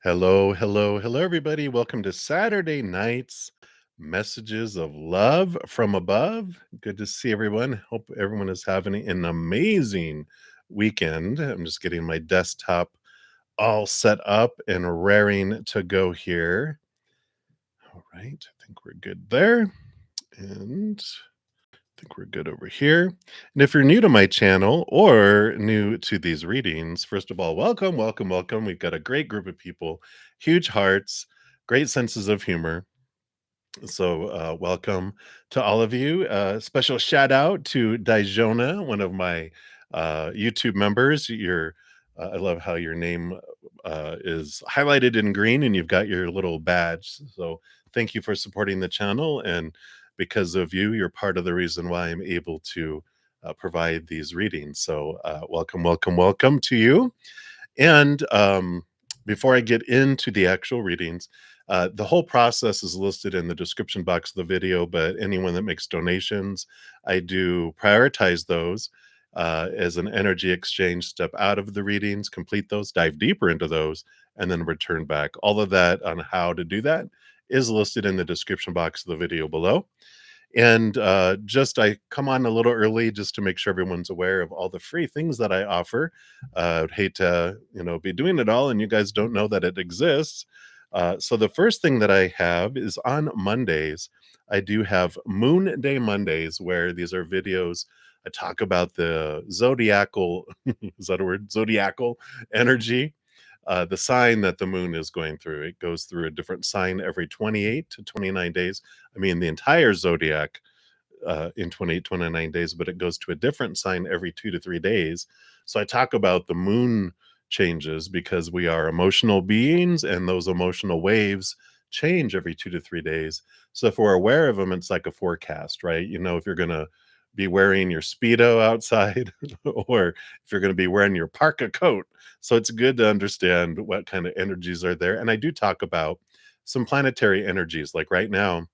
Hello, hello, hello, everybody. Welcome to Saturday night's Messages of Love from Above. Good to see everyone. Hope everyone is having an amazing weekend. I'm just getting my desktop all set up and raring to go here. All right, I think we're good there. And I think we're good over here. And if you're new to my channel or new to these readings, first of all, welcome, welcome, welcome. We've got a great group of people, huge hearts, great senses of humor. So, welcome to all of you. Special shout out to Dijona, one of my YouTube members. I love how your name is highlighted in green and you've got your little badge. So, thank you for supporting the channel. And because of you, you're part of the reason why I'm able to provide these readings. So, welcome, welcome, welcome to you. And before I get into the actual readings, the whole process is listed in the description box of the video, but anyone that makes donations, I do prioritize those as an energy exchange, step out of the readings, complete those, dive deeper into those, and then return back. All of that on how to do that is listed in the description box of the video below. And just I come on a little early just to make sure everyone's aware of all the free things that I offer. I'd hate to, be doing it all and you guys don't know that it exists. So the first thing that I have is on Mondays. I do have Moon Day Mondays where these are videos. I talk about the zodiacal, is that a word? Zodiacal energy, the sign that the moon is going through. It goes through a different sign every 28 to 29 days. I mean, the entire zodiac in 28, 29 days, but it goes to a different sign every 2 to 3 days. So I talk about the moon changes because we are emotional beings and those emotional waves change every 2 to 3 days. So if we're aware of them, it's like a forecast, right? If you're going to be wearing your Speedo outside or if you're going to be wearing your parka coat. So it's good to understand what kind of energies are there. And I do talk about some planetary energies. Like right now,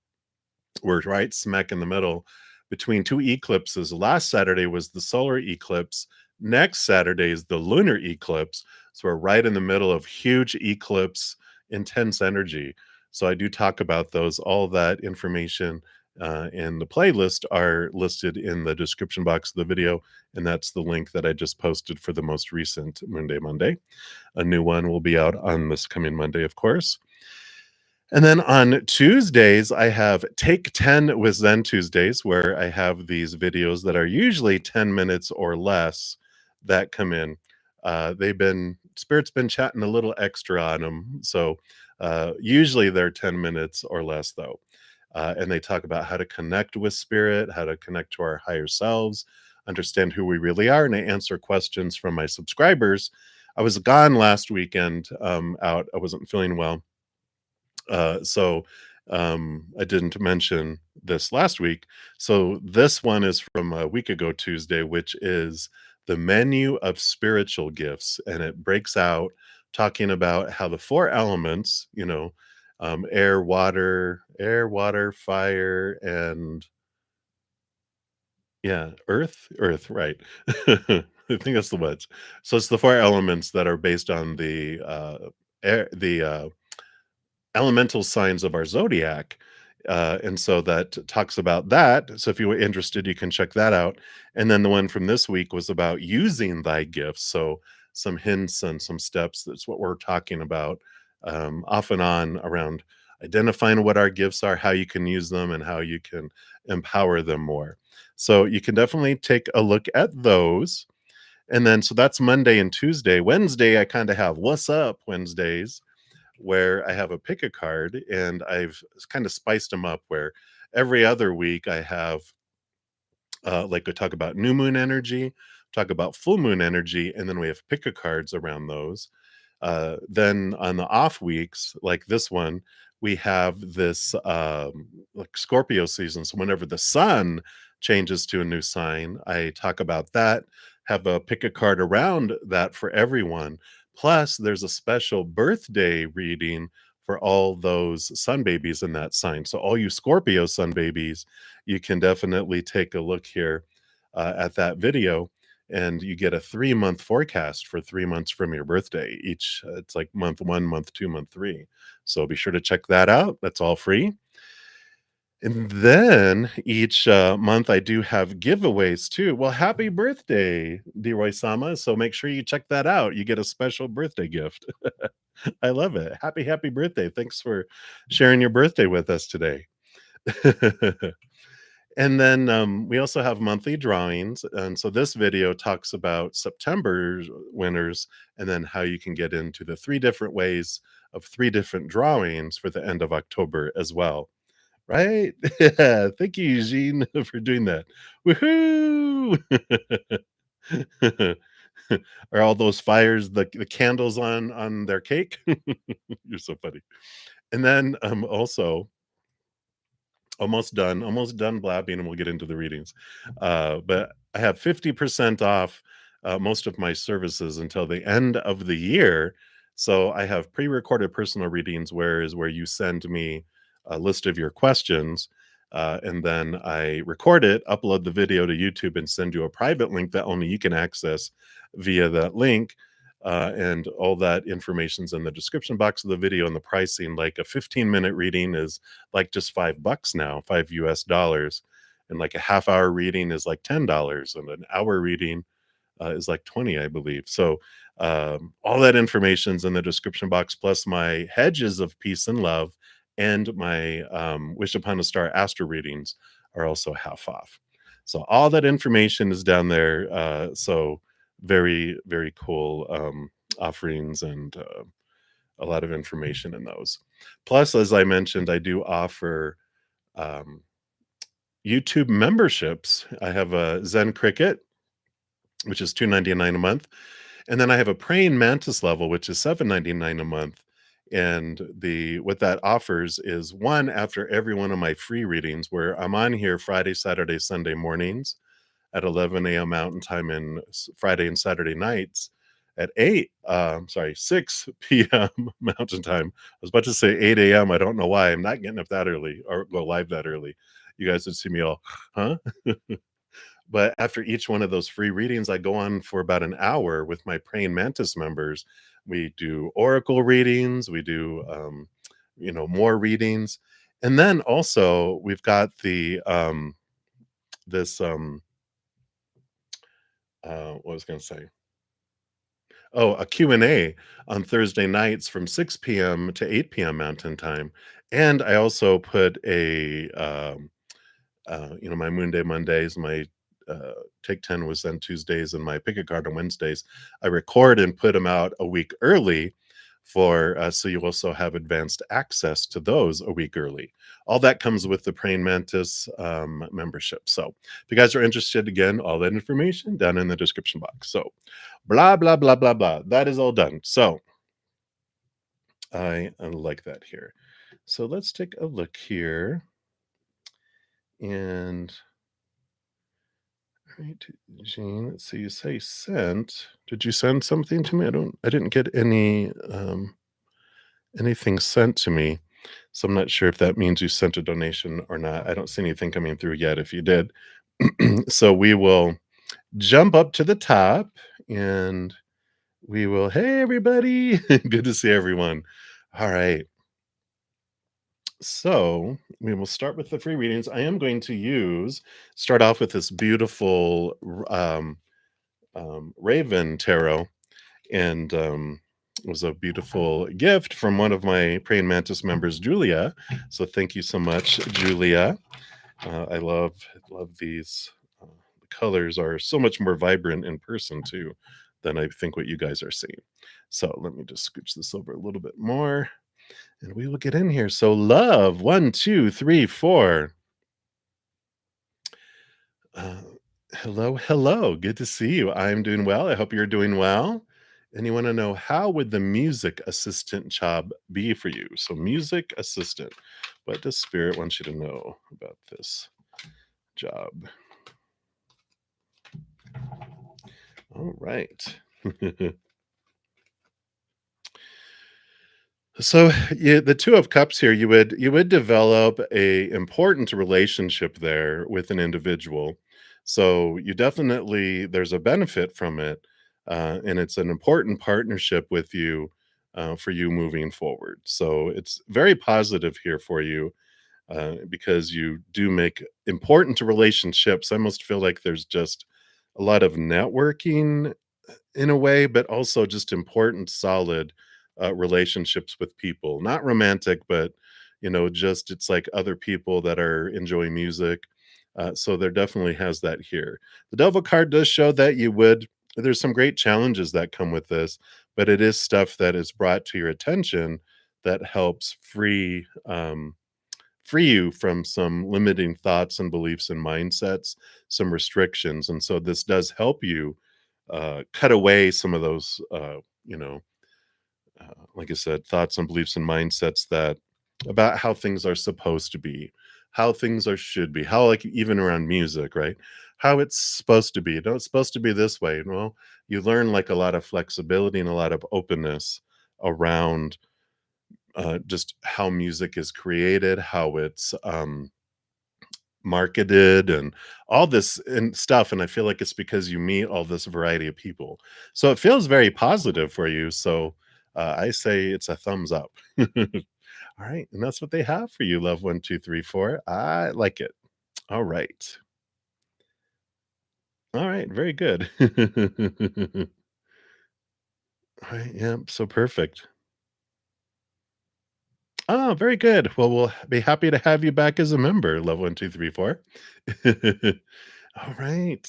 we're right smack in the middle between two eclipses. Last Saturday was the solar eclipse. Next Saturday is the lunar eclipse. So we're right in the middle of huge eclipse, intense energy. So I do talk about those. All that information and the playlist are listed in the description box of the video. And that's the link that I just posted for the most recent Monday. A new one will be out on this coming Monday, of course. And then on Tuesdays, I have Take 10 with Zen Tuesdays, where I have these videos that are usually 10 minutes or less that come in. Spirit's been chatting a little extra on them. So usually they're 10 minutes or less, though. And they talk about how to connect with Spirit, how to connect to our higher selves, understand who we really are. And I answer questions from my subscribers. I was gone last weekend out. I wasn't feeling well. So I didn't mention this last week. So this one is from a week ago Tuesday, which is the menu of spiritual gifts. And it breaks out talking about how the four elements, air, water, fire, and yeah, earth, right. I think that's the words. So it's the four elements that are based on the elemental signs of our zodiac. And so that talks about that. So if you were interested, you can check that out. And then the one from this week was about using thy gifts. So some hints and some steps. That's what we're talking about off and on around identifying what our gifts are, how you can use them, and how you can empower them more. So you can definitely take a look at those. And then, so that's Monday and Tuesday. Wednesday, I kind of have What's Up Wednesdays, where I have a pick a card and I've kind of spiced them up where every other week I have like we talk about new moon energy, talk about full moon energy, and then we have pick a cards around those. Then on the off weeks, like this one, we have this like Scorpio season. So whenever the sun changes to a new sign, I talk about that, have a pick a card around that for everyone. Plus, there's a special birthday reading for all those sun babies in that sign. So all you Scorpio sun babies, you can definitely take a look here at that video. and you get a 3-month forecast for 3 months from your birthday. Each it's like month 1, month 2, month 3. So be sure to check that out. That's all free. And then each month I do have giveaways too. Well, happy birthday, Leroy Sama. So make sure you check that out. You get a special birthday gift. I love it. Happy birthday. Thanks for sharing your birthday with us today. And then we also have monthly drawings. And so this video talks about September's winners and then how you can get into the 3 different ways of 3 different drawings for the end of October as well. Right? Yeah. Thank you, Eugene, for doing that. Woohoo! Are all those fires the candles on their cake? You're so funny. And then also almost done blabbing, and we'll get into the readings. But I have 50% off most of my services until the end of the year. So I have pre-recorded personal readings, where you send me a list of your questions, and then I record it, upload the video to YouTube, and send you a private link that only you can access via that link. And all that information's in the description box of the video, and the pricing, like a 15-minute reading is like just $5 now, $5 US, and like a half-hour reading is like $10, and an hour reading is like 20, I believe. So all that information's in the description box, plus my hedges of peace and love and my Wish Upon a Star astro readings are also half off. So all that information is down there. So very cool offerings, and a lot of information in those. Plus, as I mentioned, I do offer um, YouTube memberships. I have a Zen Cricket, which is $2.99 a month, and then I have a praying mantis level, which is $7.99 a month. And the what that offers is one after every one of my free readings, where I'm on here Friday, Saturday, Sunday mornings at 11 a.m. Mountain Time, and Friday and Saturday nights at 6 p.m. Mountain Time. I was about to say 8 a.m. I don't know why. I'm not getting up that early or go live that early. You guys would see me all, huh? But after each one of those free readings, I go on for about an hour with my Praying Mantis members. We do oracle readings, we do, more readings. And then also we've got this, what was I going to say? Oh, a Q&A on Thursday nights from 6 p.m. to 8 p.m. Mountain Time. And I also put my Moon Day Mondays, my Take 10 was then Tuesdays, and my Pick a Card on Wednesdays. I record and put them out a week early so you also have advanced access to those a week early. All that comes with the Praying Mantis membership. So if you guys are interested, again, all that information down in the description box. So blah, blah, blah, blah, blah. That is all done. So I like that here. So let's take a look here. And right, Jean, let's see, you say sent. Did you send something to me? I didn't get anything sent to me. So I'm not sure if that means you sent a donation or not. I don't see anything coming through yet if you did. So we will jump up to the top, and we will, hey everybody, good to see everyone. All right. So we will start with the free readings. I am going to start off with this beautiful Raven tarot, and it was a beautiful gift from one of my Praying Mantis members, Julia. So thank you so much, Julia. I love these. The colors are so much more vibrant in person too than I think what you guys are seeing. So let me just scooch this over a little bit more, and we will get in here. So love, 1, 2, 3, 4. Hello. Good to see you. I'm doing well. I hope you're doing well. And you want to know, how would the music assistant job be for you? So music assistant, what does Spirit want you to know about this job? All right. So yeah, the Two of Cups here, you would develop a important relationship there with an individual. So you definitely there's a benefit from it, and it's an important partnership with you for you moving forward. So it's very positive here for you because you do make important relationships. I almost feel like there's just a lot of networking in a way, but also just important, solid relationships with people. Not romantic, but just it's like other people that are enjoying music. So there definitely has that here. The Devil card does show that you would. There's some great challenges that come with this, but it is stuff that is brought to your attention that helps free you from some limiting thoughts and beliefs and mindsets, some restrictions. And so this does help you cut away some of those, like I said, thoughts and beliefs and mindsets that about how things are supposed to be, how things are should be, how like even around music, right? How it's supposed to be. No, it's supposed to be this way. Well, you learn like a lot of flexibility and a lot of openness around just how music is created, how it's marketed and all this and stuff, and I feel like it's because you meet all this variety of people. So it feels very positive for you, so, I say it's a thumbs up. Alright, and that's what they have for you, love 1, 2, 3, 4. I like it. Alright. Alright, very good. Alright, yeah, so perfect. Oh, very good. Well, we'll be happy to have you back as a member, love 1, 2, 3, 4. Alright.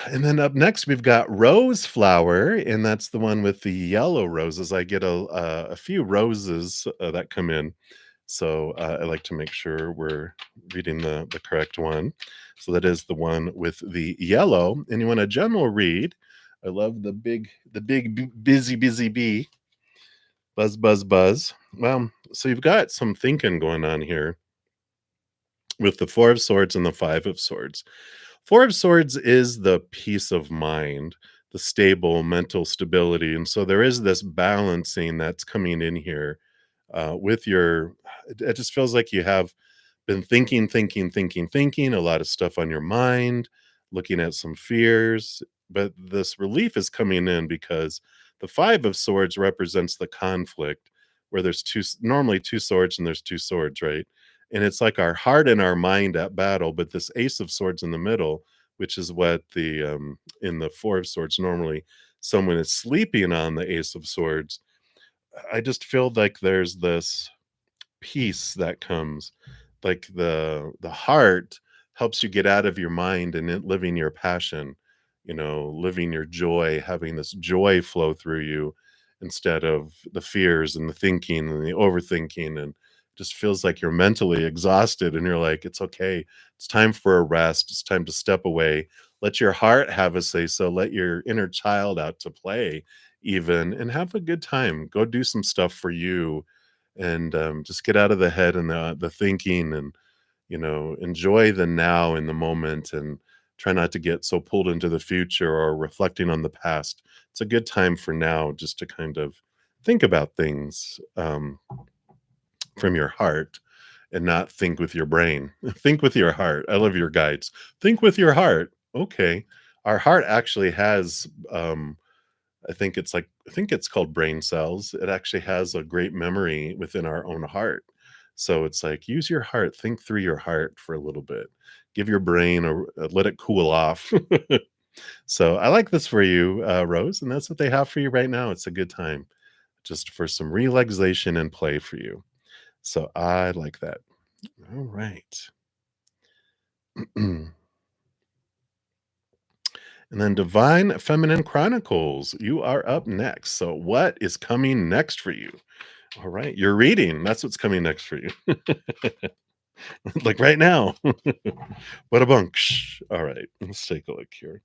And then up next, we've got rose flower, and that's the one with the yellow roses. I get a few roses that come in, so I like to make sure we're reading the correct one. So that is the one with the yellow, and you want a general read. I love the big busy bee, buzz buzz buzz. Well, so you've got some thinking going on here with the Four of Swords and the Five of Swords. Four of Swords is the peace of mind, the stable mental stability, and so there is this balancing that's coming in here, with your it just feels like you have been thinking, a lot of stuff on your mind, looking at some fears, but this relief is coming in because the Five of Swords represents the conflict where there's normally two swords and there's two swords, right? And it's like our heart and our mind at battle, but this Ace of Swords in the middle, which is what the in the Four of Swords normally someone is sleeping on the Ace of Swords. I just feel like there's this peace that comes, like the heart helps you get out of your mind and living your passion, living your joy, having this joy flow through you instead of the fears and the thinking and the overthinking, and just feels like you're mentally exhausted and you're like, it's okay, it's time for a rest, it's time to step away, let your heart have a say, so let your inner child out to play even, and have a good time, go do some stuff for you, and just get out of the head and the thinking, and enjoy the now in the moment, and try not to get so pulled into the future or reflecting on the past. It's a good time for now just to kind of think about things from your heart and not think with your brain. Think with your heart. I love your guides. Think with your heart. Okay. Our heart actually has I think it's called brain cells. It actually has a great memory within our own heart. So it's like use your heart, think through your heart for a little bit. Give your brain let it cool off. So I like this for you, Rose, and that's what they have for you right now. It's a good time just for some relaxation and play for you. So I like that. All right. And then Divine Feminine Chronicles, you are up next. So what is coming next for you? All right, you're reading. That's what's coming next for you. Like right now. What a bunk. All right, let's take a look here.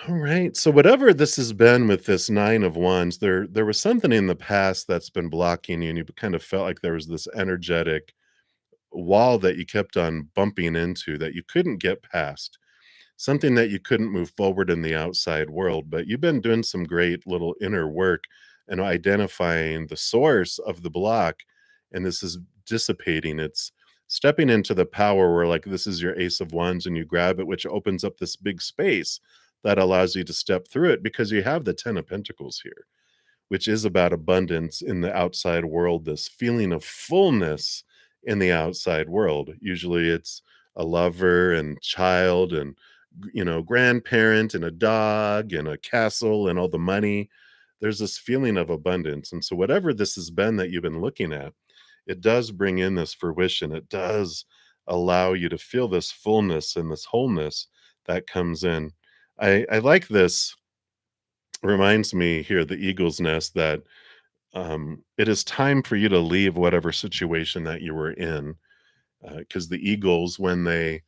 All right. So whatever this has been with this 9 of wands, there was something in the past that's been blocking you, and you kind of felt like there was this energetic wall that you kept on bumping into that you couldn't get past. Something that you couldn't move forward in the outside world, but you've been doing some great little inner work and identifying the source of the block, and this is dissipating. It's stepping into the power where, like, this is your ace of wands and you grab it, which opens up this big space that allows you to step through it because you have the 10 of pentacles here, which is about abundance in the outside world, this feeling of fullness in the outside world. Usually it's a lover and child and grandparent and a dog and a castle and all the money. There's this feeling of abundance. And so whatever this has been that you've been looking at, it does bring in this fruition. It does allow you to feel this fullness and this wholeness that comes in. I like this. Reminds me here, the eagle's nest, that it is time for you to leave whatever situation that you were in. Because the eagles, when they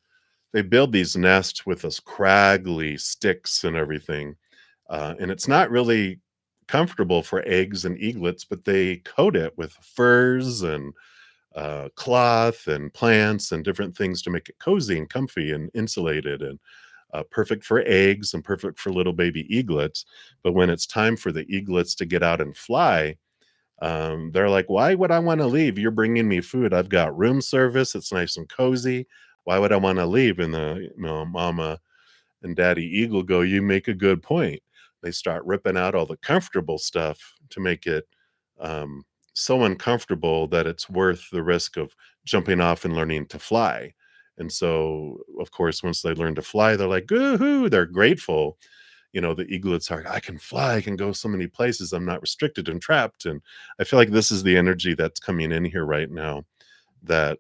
build these nests with this craggly sticks and everything, and it's not really comfortable for eggs and eaglets, but they coat it with furs and cloth and plants and different things to make it cozy and comfy and insulated and perfect for eggs and perfect for little baby eaglets. But when it's time for the eaglets to get out and fly, they're like, "Why would I want to leave? You're bringing me food. I've got room service. It's nice and cozy. Why would I want to leave?" And the mama and daddy eagle go, "You make a good point." They start ripping out all the comfortable stuff to make it um, so uncomfortable that it's worth the risk of jumping off and learning to fly. And so, of course, once they learn to fly, they're like, "Goohoo!" They're grateful. The eaglets are, "I can fly, I can go so many places, I'm not restricted and trapped." And I feel like this is the energy that's coming in here right now, that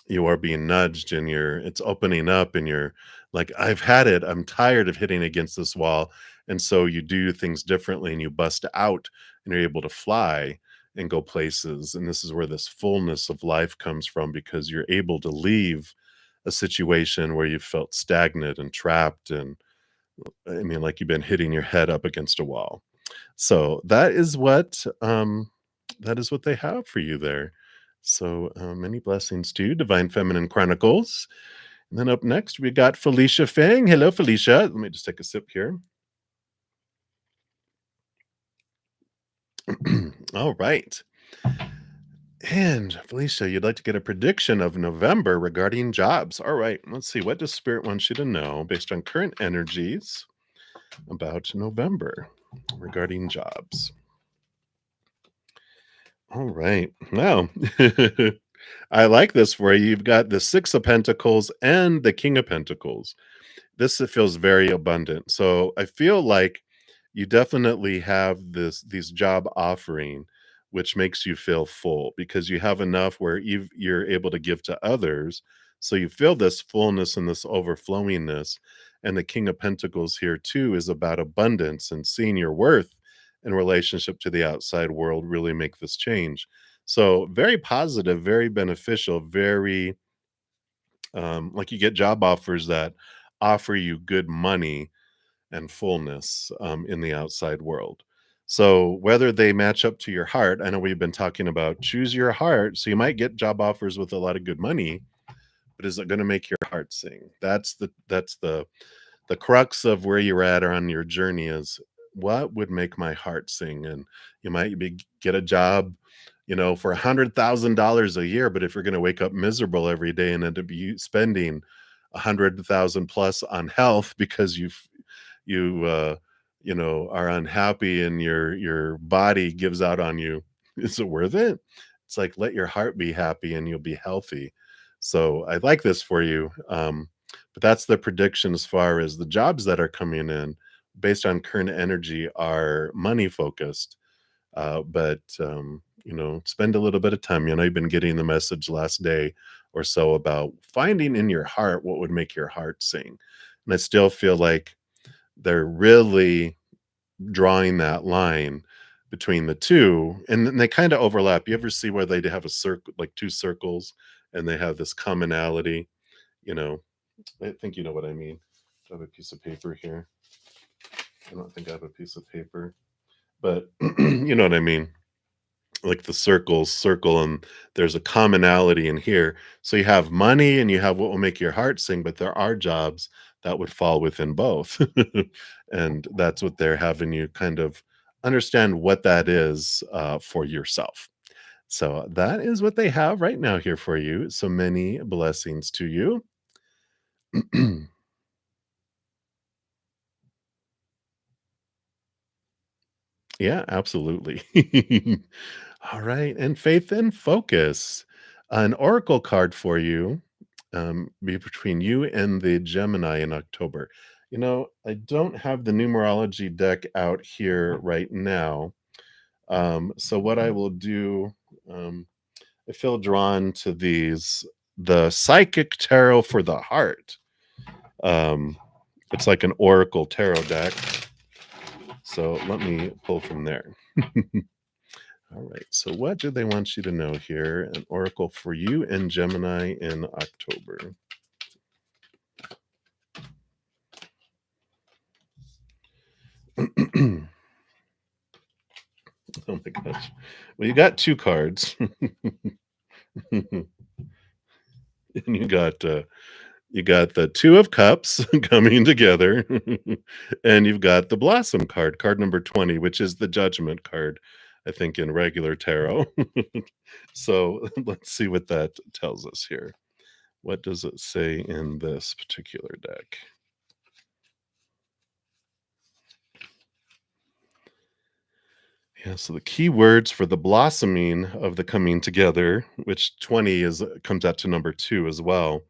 you are being nudged and it's opening up and you're like, "I've had it. I'm tired of hitting against this wall." And so you do things differently and you bust out and you're able to fly and go places. And this is where this fullness of life comes from, because you're able to leave a situation where you felt stagnant and trapped, and I mean, like you've been hitting your head up against a wall. So that is what they have for you there. So many blessings to you, Divine Feminine Chronicles. And then up next we got Felicia Fang. Hello, Felicia. Let me just take a sip here. All right. And Felicia, you'd like to get a prediction of November regarding jobs. All right. Let's see. What does Spirit want you to know based on current energies about November regarding jobs? All right. Wow. I like this for you. You've got the Six of Pentacles and the King of Pentacles. This feels very abundant. So I feel like you definitely have these job offering, which makes you feel full because you have enough where you're able to give to others. So you feel this fullness and this overflowingness. And the King of Pentacles here too is about abundance and seeing your worth in relationship to the outside world really make this change. So very positive, very beneficial, very like you get job offers that offer you good money and fullness in the outside world. So whether they match up to your heart, I know we've been talking about choose your heart. So you might get job offers with a lot of good money, but is it going to make your heart sing? That's the crux of where you're at on your journey, is what would make my heart sing. And you might get a job, for $100,000 a year, but if you're going to wake up miserable every day and end up spending 100,000 plus on health because you are unhappy and your body gives out on you, is it worth it? It's like, let your heart be happy and you'll be healthy. So I like this for you. But that's the prediction as far as the jobs that are coming in based on current energy are money focused. But spend a little bit of time. You've been getting the message last day or so about finding in your heart what would make your heart sing. And I still feel like they're really drawing that line between the two, and then they kind of overlap. You ever see where they have a circle, like two circles, and they have this commonality? You know, I think you know what I mean. Do I have a piece of paper here? I don't think I have a piece of paper, but you know what I mean. Like the circles circle, and there's a commonality in here. So you have money and you have what will make your heart sing, but there are jobs that would fall within both. And that's what they're having you kind of understand what that is for yourself. So that is what they have right now here for you. So many blessings to you. Yeah, absolutely. All right, and faith and focus. An oracle card for you, be between you and the Gemini in October. I don't have the numerology deck out here right now. So what I will do, um, I feel drawn to these, the Psychic Tarot for the Heart. Um, it's like an oracle tarot deck. So let me pull from there. All right. So, what do they want you to know here? An oracle for you and Gemini in October. Oh my gosh. Well, you got two cards, and you got the Two of Cups coming together, and you've got the Blossom card, card number 20, which is the Judgment card, I think, in regular tarot. So let's see what that tells us here. What does it say in this particular deck? Yeah, so the key words for the blossoming of the coming together, which 20 is comes out to number 2 as well,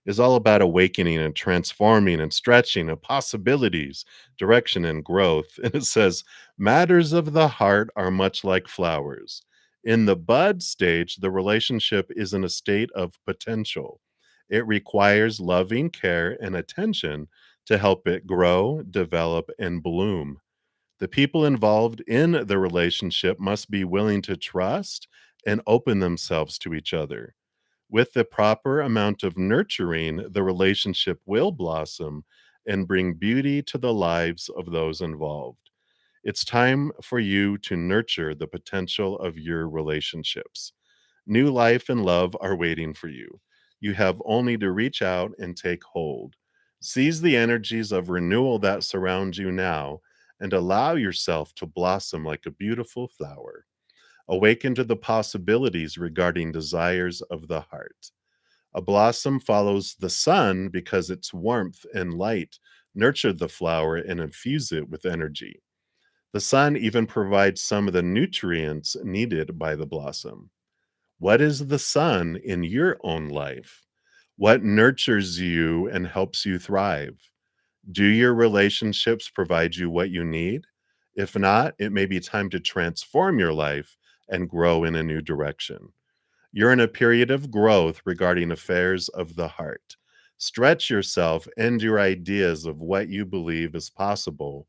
is all about awakening and transforming and stretching and possibilities, direction and growth. And it says, matters of the heart are much like flowers. In the bud stage, the relationship is in a state of potential. It requires loving care and attention to help it grow, develop, and bloom. The people involved in the relationship must be willing to trust and open themselves to each other. With the proper amount of nurturing, the relationship will blossom and bring beauty to the lives of those involved. It's time for you to nurture the potential of your relationships. New life and love are waiting for you. You have only to reach out and take hold. Seize the energies of renewal that surround you now and allow yourself to blossom like a beautiful flower. Awaken to the possibilities regarding desires of the heart. A blossom follows the sun because its warmth and light nurture the flower and infuse it with energy. The sun even provides some of the nutrients needed by the blossom. What is the sun in your own life? What nurtures you and helps you thrive? Do your relationships provide you what you need? If not, it may be time to transform your life and grow in a new direction. You're in a period of growth regarding affairs of the heart. Stretch yourself and your ideas of what you believe is possible,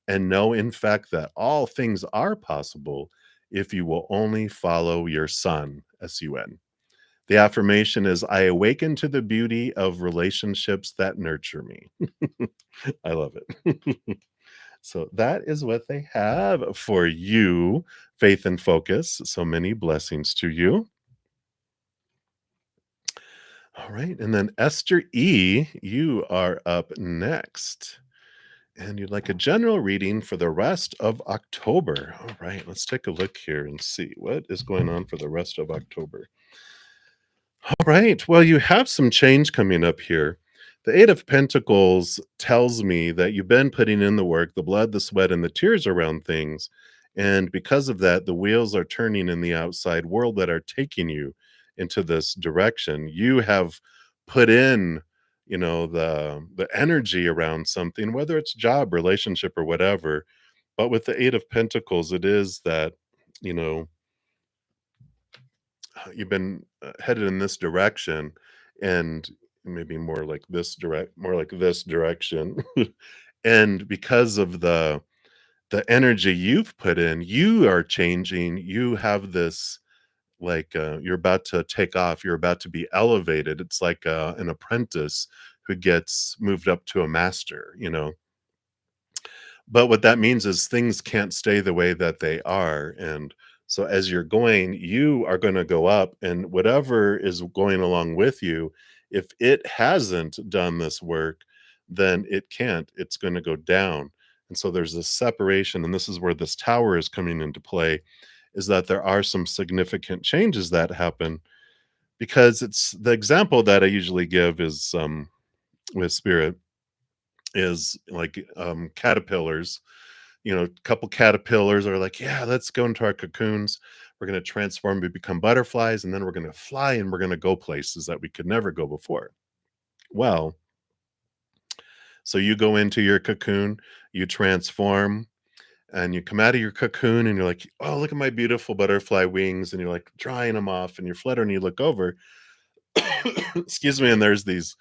and know, in fact, that all things are possible if you will only follow your sun, S-U-N. The affirmation is I awaken to the beauty of relationships that nurture me. I love it. So that is what they have for you, Faith and Focus. So many blessings to you. All right. And then Esther E., you are up next. And you'd like a general reading for the rest of October. All right. Let's take a look here and see what is going on for the rest of October. All right. Well, you have some change coming up here. The Eight of Pentacles tells me that you've been putting in the work, the blood, the sweat, and the tears around things. And because of that, the wheels are turning in the outside world that are taking you into this direction. You have put in, the energy around something, whether it's job, relationship, or whatever. But with the Eight of Pentacles, it is that, you know, you've been headed in this direction and maybe more like this direction. And because of the energy you've put in, you are changing. You have this, like, you're about to take off, you're about to be elevated. It's like an apprentice who gets moved up to a master. But what that means is things can't stay the way that they are, and so as you're going, you are gonna go up, and whatever is going along with you, if it hasn't done this work, then it can't, it's gonna go down, and so there's this separation, and this is where this tower is coming into play. is that there are some significant changes that happen because it's the example that I usually give is with spirit is like caterpillars. A couple caterpillars are like, yeah, let's go into our cocoons. We're going to transform, we become butterflies, and then we're going to fly and we're going to go places that we could never go before. Well, so you go into your cocoon, you transform, and you come out of your cocoon and you're like, oh, look at my beautiful butterfly wings. And you're like drying them off and you're fluttering. You look over, excuse me, and there's these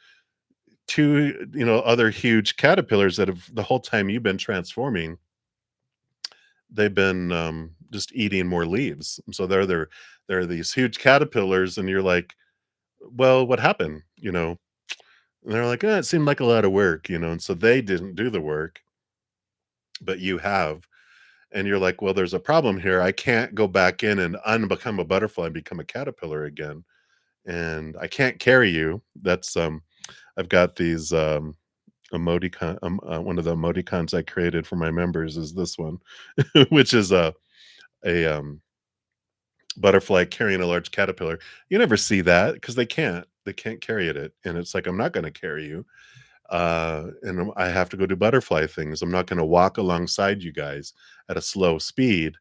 two, other huge caterpillars that have the whole time you've been transforming, they've been just eating more leaves. So they're these huge caterpillars, and you're like, well, what happened? And they're like, it seemed like a lot of work, and so they didn't do the work, but you have. And you're like, well, there's a problem here. I can't go back in and unbecome a butterfly and become a caterpillar again. And I can't carry you. That's I've got these emoticon one of the emoticons I created for my members is this one, which is a butterfly carrying a large caterpillar. You never see that because they can't carry it. And it's like, I'm not going to carry you. And I have to go do butterfly things. I'm not going to walk alongside you guys at a slow speed.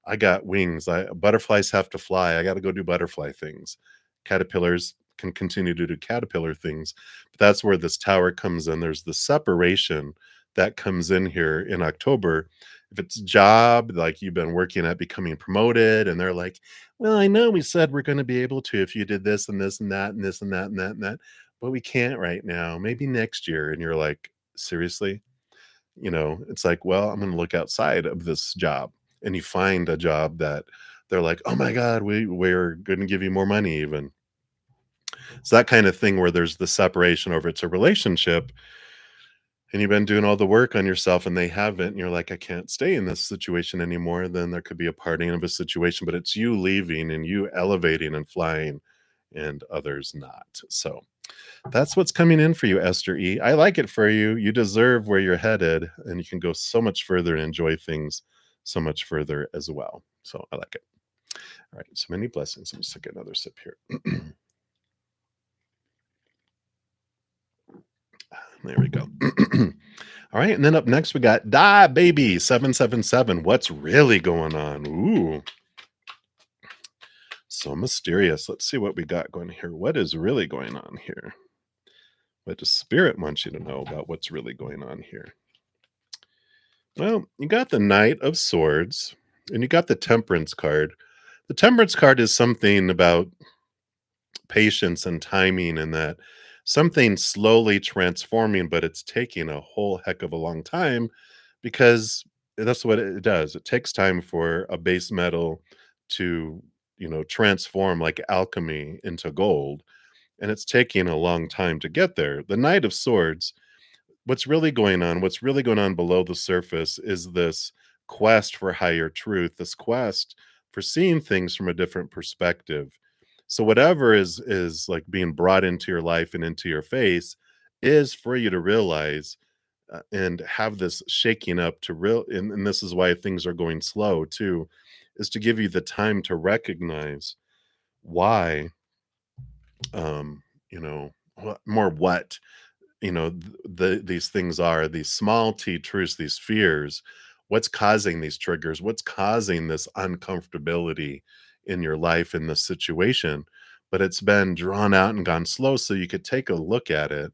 I got wings. Butterflies have to fly. I got to go do butterfly things. Caterpillars can continue to do caterpillar things. But that's where this tower comes in. There's the separation that comes in here in October. If it's a job, like you've been working at becoming promoted, and they're like, well, I know we said we're going to be able to if you did this and this and that and this and that and that and that, but we can't right now, maybe next year. And you're like, seriously? It's like, well, I'm going to look outside of this job. And you find a job that they're like, oh my God, we're going to give you more money even. It's that kind of thing where there's the separation over it's a relationship and you've been doing all the work on yourself and they haven't. And you're like, I can't stay in this situation anymore. Then there could be a parting of a situation, but it's you leaving and you elevating and flying and others not. So that's what's coming in for you, Esther E. I like it for you. You deserve where you're headed, and you can go so much further and enjoy things so much further as well. So I like it. All right. So many blessings. Let me just take another sip here. There we go. All right. And then up next, we got Die Baby 777. What's really going on? Ooh. So mysterious. Let's see what we got going here. What is really going on here? What does Spirit want you to know about what's really going on here? Well, you got the Knight of Swords and you got the Temperance card. The Temperance card is something about patience and timing, and that something slowly transforming, but it's taking a whole heck of a long time because that's what it does. It takes time for a base metal to, transform like alchemy into gold. And it's taking a long time to get there. The Knight of Swords, what's really going on below the surface is this quest for higher truth, this quest for seeing things from a different perspective. So whatever is like being brought into your life and into your face is for you to realize and have this shaking up to real and this is why things are going slow too, is to give you the time to recognize why you know what these things are, these small t truths, these fears, what's causing these triggers, what's causing this uncomfortability in your life in this situation. But it's been drawn out and gone slow, so you could take a look at it,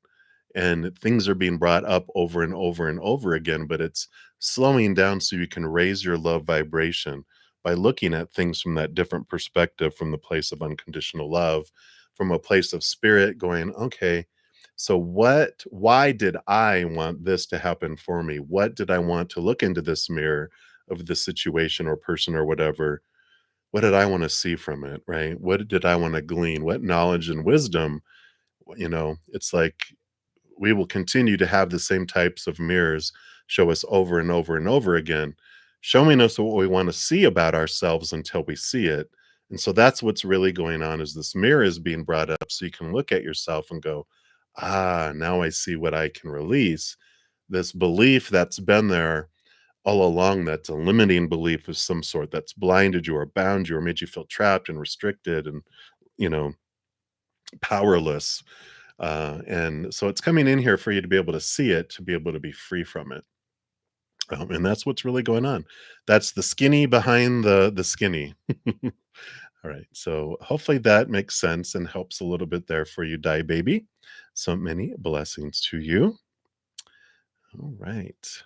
and things are being brought up over and over and over again, but it's slowing down so you can raise your love vibration by looking at things from that different perspective, from the place of unconditional love, from a place of spirit going, okay, so why did I want this to happen for me? What did I want to look into this mirror of the situation or person or whatever? What did I want to see from it, right? What did I want to glean? What knowledge and wisdom? It's like we will continue to have the same types of mirrors show us over and over and over again, showing us what we want to see about ourselves until we see it. And so that's what's really going on, is this mirror is being brought up so you can look at yourself and go, now I see what I can release. This belief that's been there all along that's a limiting belief of some sort that's blinded you or bound you or made you feel trapped and restricted and, you know, powerless. And so it's coming in here for you to be able to see it, to be able to be free from it. And that's what's really going on. That's the skinny behind the skinny. All right. So hopefully that makes sense and helps a little bit there for you, Die Baby. So many blessings to you. All right.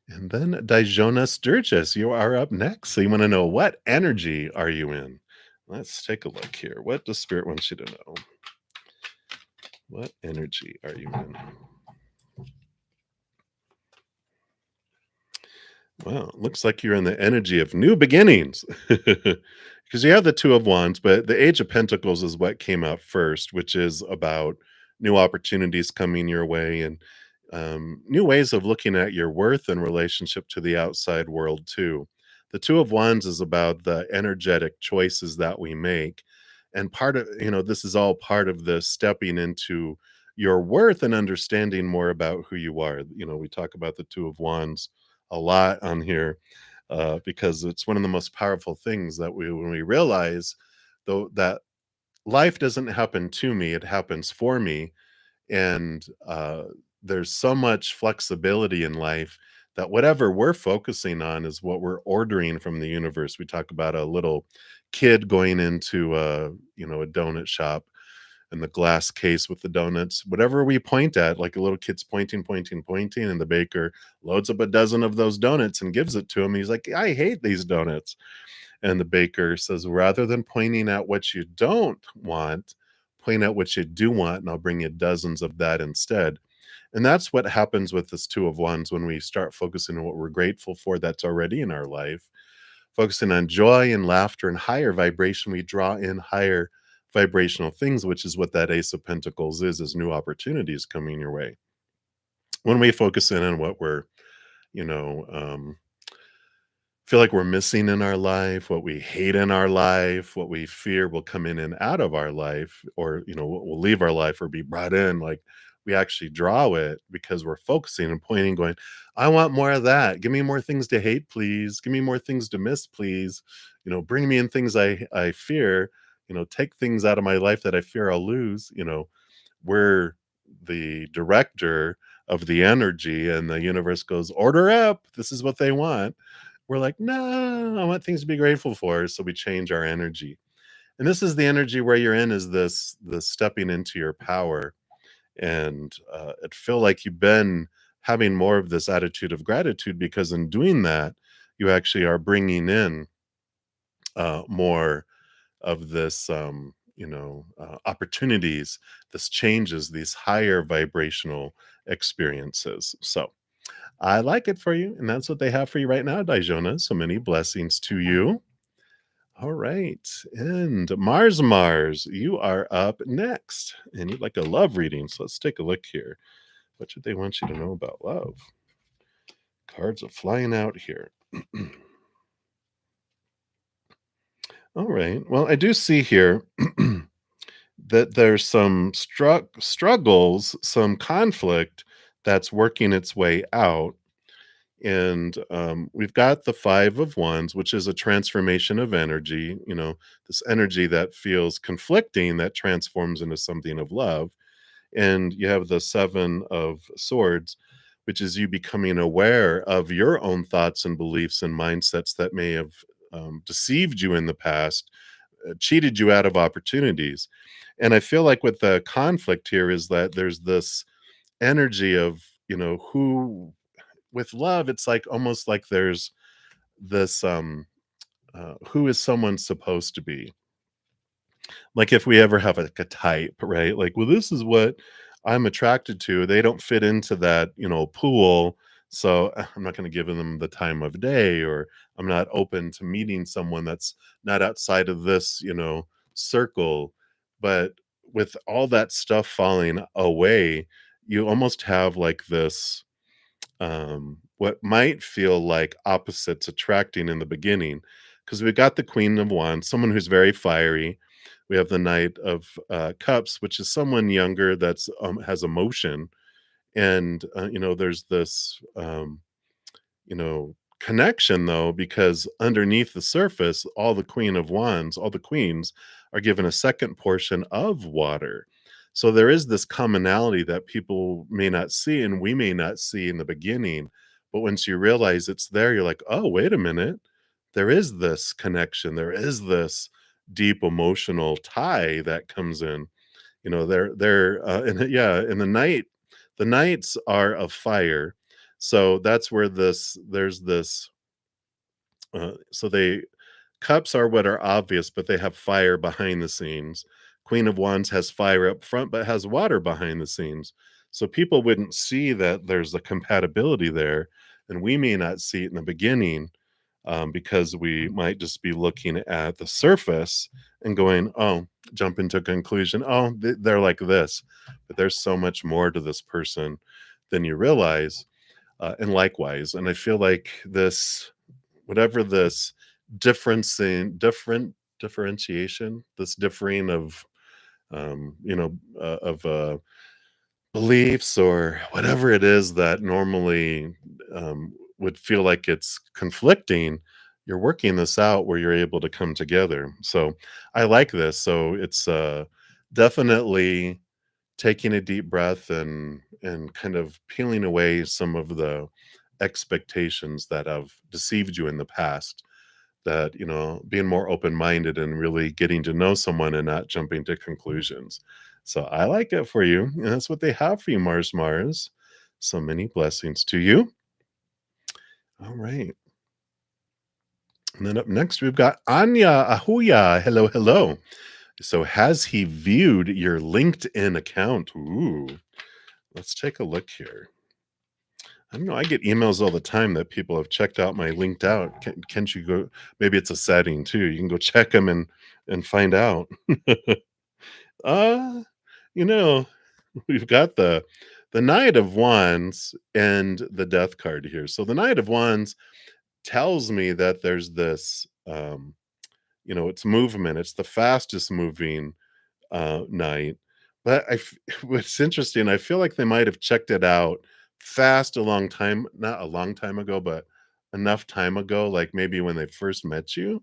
And then Dijona Sturgis, you are up next. So you want to know, what energy are you in? Let's take a look here. What does Spirit want you to know? What energy are you in? Well, it looks like you're in the energy of new beginnings. Because you have the Two of Wands, but the Age of Pentacles is what came out first, which is about new opportunities coming your way and new ways of looking at your worth in relationship to the outside world, too. The Two of Wands is about the energetic choices that we make. And part of, this is all part of the stepping into your worth and understanding more about who you are. We talk about the Two of Wands a lot on here because it's one of the most powerful things that when we realize though that life doesn't happen to me, it happens for me. And there's so much flexibility in life that whatever we're focusing on is what we're ordering from the universe. We talk about a little kid going into a donut shop and the glass case with the donuts. Whatever we point at, like a little kid's pointing, and the baker loads up a dozen of those donuts and gives it to him. He's like, I hate these donuts. And the baker says, rather than pointing at what you don't want, point at what you do want, and I'll bring you dozens of that instead. And that's what happens with this Two of Wands when we start focusing on what we're grateful for that's already in our life. Focusing on joy and laughter and higher vibration, we draw in higher vibrational things, which is what that Ace of Pentacles is new opportunities coming your way. When we focus in on what we're, you know, feel like we're missing in our life, what we hate in our life, what we fear will come in and out of our life, or what will leave our life or be brought in, like we actually draw it because we're focusing and pointing, going, I want more of that. Give me more things to hate, please. Give me more things to miss, please. Bring me in things I fear. Take things out of my life that I fear I'll lose. We're the director of the energy, and the universe goes, order up. This is what they want. We're like, no, I want things to be grateful for. So we change our energy. And this is the energy where you're in, is this stepping into your power. And it feel like you've been having more of this attitude of gratitude, because in doing that, you actually are bringing in more of this, opportunities, this changes, these higher vibrational experiences. So I like it for you, and that's what they have for you right now, Dijona. So many blessings to you. All right. And Mars, you are up next. And you'd like a love reading. So let's take a look here. What should they want you to know about love? Cards are flying out here. All right. Well, I do see here that there's some struggles, some conflict that's working its way out. And we've got the Five of Wands, which is a transformation of energy, this energy that feels conflicting that transforms into something of love. And you have the Seven of Swords, which is you becoming aware of your own thoughts and beliefs and mindsets that may have deceived you in the past, cheated you out of opportunities. And I feel like with the conflict here is that there's this energy of, who with love, it's like almost like there's this who is someone supposed to be? Like if we ever have like a type, right? Like, well, this is what I'm attracted to. They don't fit into that, pool. So I'm not going to give them the time of day, or I'm not open to meeting someone that's not outside of this, circle. But with all that stuff falling away, you almost have like this what might feel like opposites attracting in the beginning, because we got the Queen of Wands, someone who's very fiery. We have the Knight of Cups, which is someone younger that's has emotion. And there's this connection though, because underneath the surface, all the Queen of Wands, all the queens are given a second portion of water. So there is this commonality that people may not see and we may not see in the beginning. But once you realize it's there, you're like, oh, wait a minute. There is this connection. There is this deep emotional tie that comes in. And yeah, in the nights are of fire. So that's where this there's this so they cups are what are obvious, but they have fire behind the scenes. Queen of Wands has fire up front, but has water behind the scenes. So people wouldn't see that there's a compatibility there, and we may not see it in the beginning, because we might just be looking at the surface and going, "Oh," jump into conclusion, "Oh, they're like this," but there's so much more to this person than you realize, and likewise. And I feel like this, whatever this differentiation, this differing of, of beliefs or whatever it is that normally, would feel like it's conflicting, you're working this out where you're able to come together. So I like this. So it's definitely taking a deep breath and kind of peeling away some of the expectations that have deceived you in the past, that being more open-minded and really getting to know someone and not jumping to conclusions. So I like it for you, and that's what they have for you, Mars. So many blessings to you. All right. And then up next we've got Anya Ahuya. Hello, hello. So has he viewed your LinkedIn account? Ooh, let's take a look here. I don't know. I get emails all the time that people have checked out my linked out. Can't you go? Maybe it's a setting too. You can go check them and find out. uh, you know, we've got the Knight of Wands and the Death card here. So the Knight of Wands tells me that there's this, it's movement. It's the fastest moving night. But what's interesting, I feel like they might have checked it out fast a long time, not a long time ago, but enough time ago, like maybe when they first met you.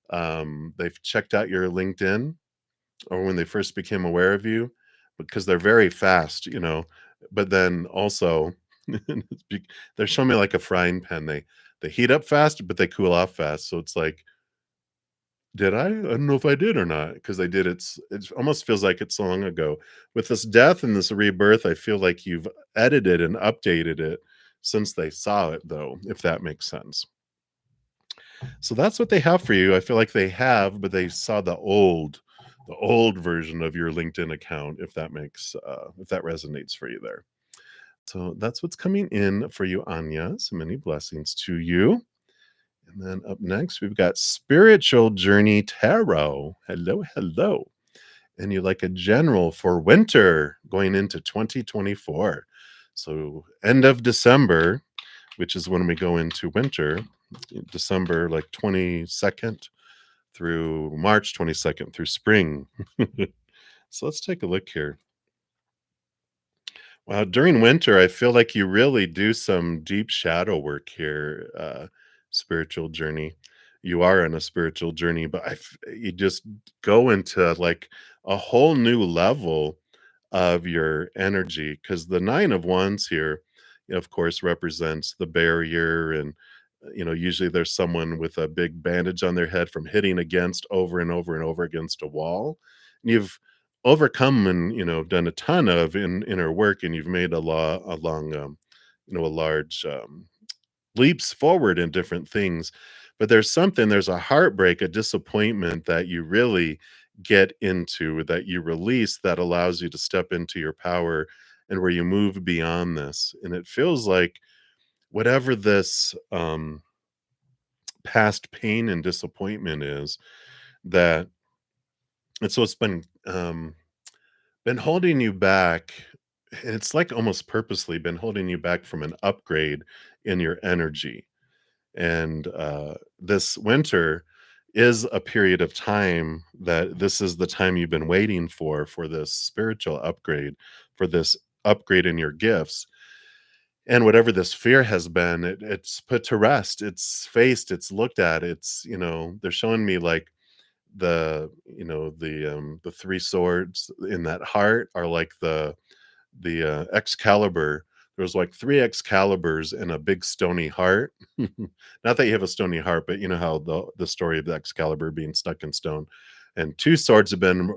They've checked out your LinkedIn or when they first became aware of you, because they're very fast, but then also they're showing me like a frying pan. They heat up fast, but they cool off fast. So it's like, did I? I don't know if I did or not, because I did. It almost feels like it's so long ago. With this death and this rebirth, I feel like you've edited and updated it since they saw it, though, if that makes sense. So that's what they have for you. I feel like they have, but they saw the old version of your LinkedIn account, if that resonates for you there. So that's what's coming in for you, Anya. So many blessings to you. And then up next, we've got Spiritual Journey Tarot. Hello, hello. And you like a general for winter going into 2024. So end of December, which is when we go into winter, December like 22nd through March 22nd through spring. So let's take a look here. Wow, during winter, I feel like you really do some deep shadow work here, spiritual journey. You are on a spiritual journey, but you just go into like a whole new level of your energy, because the Nine of Wands here, of course, represents the barrier. And, usually there's someone with a big bandage on their head from hitting against over and over and over against a wall. And you've overcome and done a ton of inner work, and you've made a long a large leaps forward in different things. But there's a heartbreak, a disappointment that you really get into, that you release, that allows you to step into your power, and where you move beyond this. And it feels like whatever this past pain and disappointment is, that it's been holding you back. It's like almost purposely been holding you back from an upgrade in your energy. And this winter is a period of time that this is the time you've been waiting for this spiritual upgrade, for this upgrade in your gifts. and whatever this fear has been, it's put to rest, it's faced, it's looked at, it's, they're showing me like the 3 swords in that heart are like the Excalibur. There's like 3 Excaliburs in a big stony heart. Not that you have a stony heart, but you know how the story of the Excalibur being stuck in stone, and 2 swords have been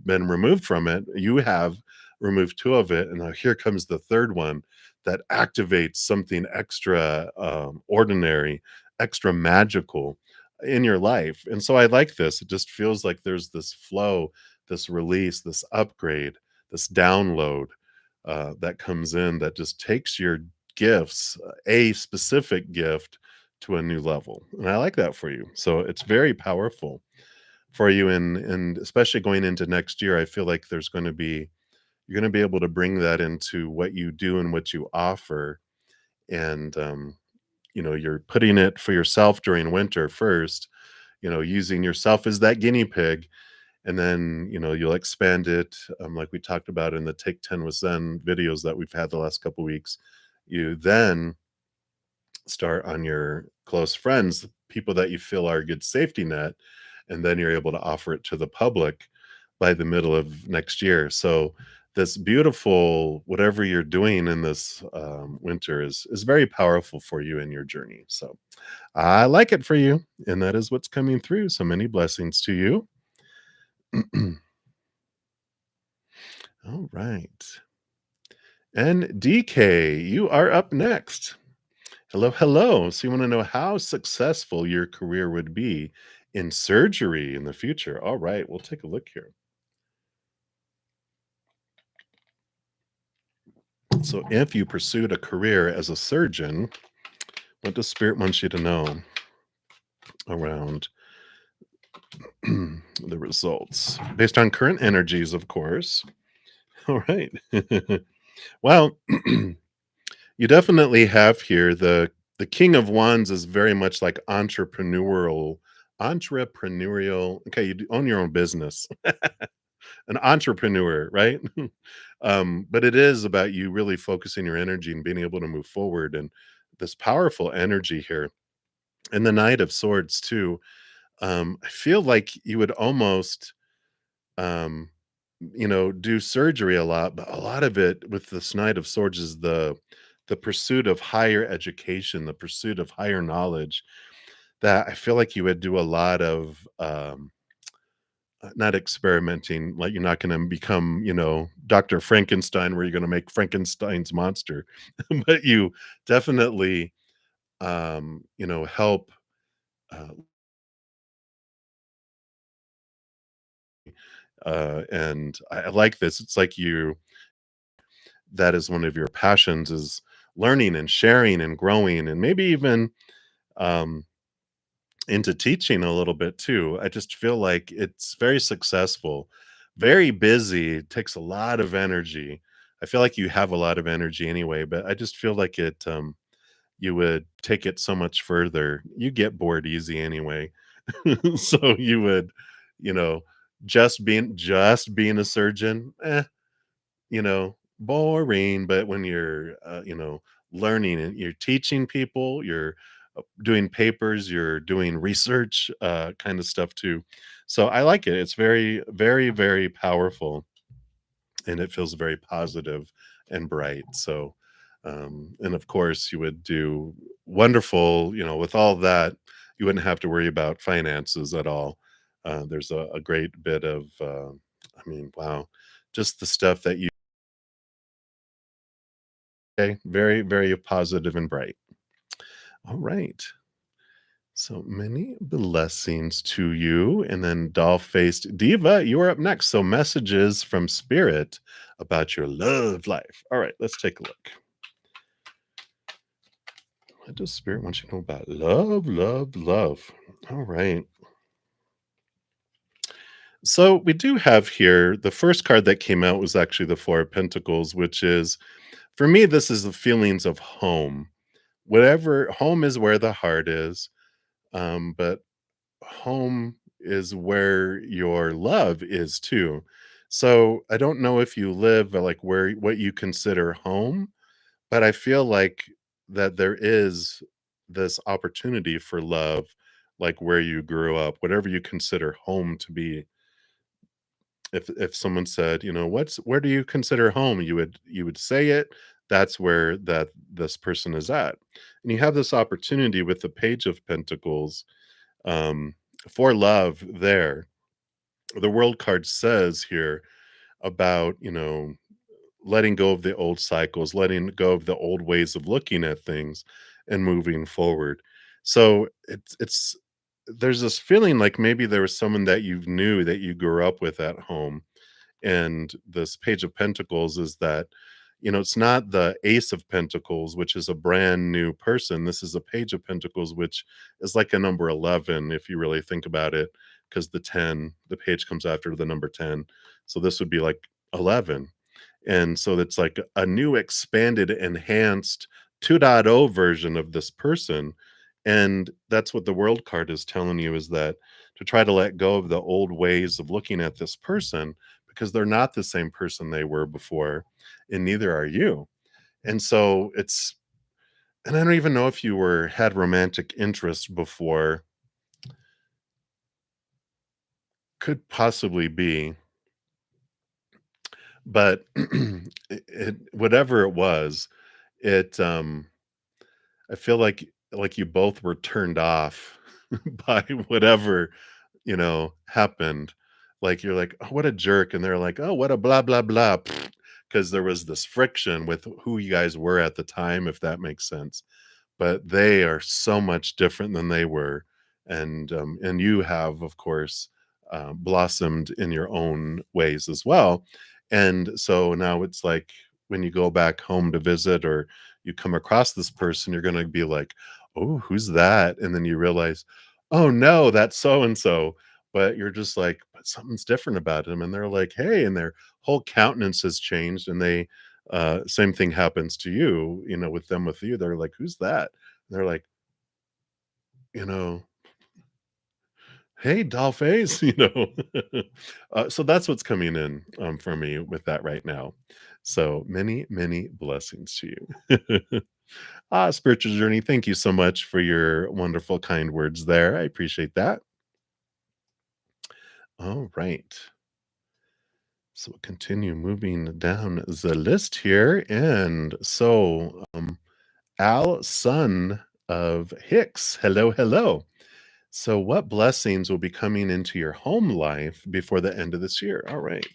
removed from it. You have removed 2 of it, and now here comes the 3rd one that activates something extra, ordinary, extra magical in your life, and so I like this. It just feels like there's this flow, this release, this upgrade, this download, that comes in that just takes your gifts, a specific gift, to a new level, and I like that for you. So it's very powerful for you, and especially going into next year, I feel like there's gonna be you're gonna be able to bring that into what you do and what you offer, and, you're putting it for yourself during winter first, using yourself as that guinea pig, and then you'll expand it, like we talked about in the Take 10 with Zen videos that we've had the last couple weeks. You then start on your close friends, people that you feel are a good safety net, and then you're able to offer it to the public by the middle of next year. So this beautiful whatever you're doing in this, winter is very powerful for you in your journey. So I like it for you, and that is what's coming through. So many blessings to you. All right. And DK, you are up next. Hello, hello. So you want to know how successful your career would be in surgery in the future. All right, we'll take a look here. So if you pursued a career as a surgeon, what does spirit want you to know around the results? Based on current energies, of course. All right. Well, you definitely have here the King of Wands is very much like entrepreneurial. Okay, you own your own business, an entrepreneur, right? But it is about you really focusing your energy and being able to move forward, and this powerful energy here. And the Knight of Swords too. I feel like you would almost um, do surgery a lot, but a lot of it with this Knight of Swords is the pursuit of higher education, the pursuit of higher knowledge, that I feel like you would do a lot of, not experimenting, like you're not gonna become, Dr. Frankenstein, where you're gonna make Frankenstein's monster, but you definitely, help, uh, and I like this. It's like you that is one of your passions, is learning and sharing and growing, and maybe even, um into teaching a little bit too. I just feel like it's very successful, very busy, takes a lot of energy. I feel like you have a lot of energy anyway, but I just feel like you would take it so much further. You get bored easy anyway. So you would, you know, just being a surgeon, boring. But when you're, learning and you're teaching people, you're doing papers, you're doing research, kind of stuff too. So I like it. It's very, very, very powerful, and it feels very positive and bright. So, and of course, you would do wonderful, with all that, you wouldn't have to worry about finances at all. There's a great bit of, I mean, wow, just the stuff that you, okay, very, very positive and bright. All right. So many blessings to you. And then doll faced diva, you are up next. So messages from spirit about your love life. All right, let's take a look. What does spirit want you to know about love, love, love? All right. So we do have here the first card that came out was actually the Four of Pentacles, which is, for me, this is the feelings of home. Whatever, home is where the heart is. But home is where your love is too. So I don't know if you live, like, where what you consider home, but I feel like that there is this opportunity for love, like where you grew up, whatever you consider home to be. If someone said, you know, where do you consider home? You would say it. That's where that this person is at. And you have this opportunity with the Page of Pentacles, um, for love there. The World card says here about, letting go of the old cycles, letting go of the old ways of looking at things and moving forward. So it's there's this feeling like maybe there was someone that you knew that you grew up with at home, and this Page of Pentacles is that, it's not the Ace of Pentacles, which is a brand new person. This is a Page of Pentacles, which is like a number 11 if you really think about it, because the page comes after the number 10. So this would be like 11. And so it's like a new expanded, enhanced 2.0 version of this person. And that's what the World card is telling you, is that to try to let go of the old ways of looking at this person, because they're not the same person they were before, and neither are you. And so and I don't even know if you had romantic interest before, could possibly be, but whatever it was, it I feel like you both were turned off by whatever, happened. Like, you're like, "Oh, what a jerk," and they're like, "Oh, what a blah, blah, blah," because there was this friction with who you guys were at the time, if that makes sense. But they are so much different than they were, and you have, of course, blossomed in your own ways as well. And so now it's like when you go back home to visit, or you come across this person, you're gonna be like, "Oh, who's that?" And then you realize, "Oh, no, that's so and so." But you're just like, "But something's different about him." And they're like, "Hey," and their whole countenance has changed, and same thing happens to you, with them with you. They're like, "Who's that?" And they're like, you know, "Hey, doll face," so that's what's coming in, for me with that right now. So many, many blessings to you. Spiritual journey, thank you so much for your wonderful, kind words there. I appreciate that. All right. So we'll continue moving down the list here. And so, Al Son of Hicks, hello, hello. So, what blessings will be coming into your home life before the end of this year? All right.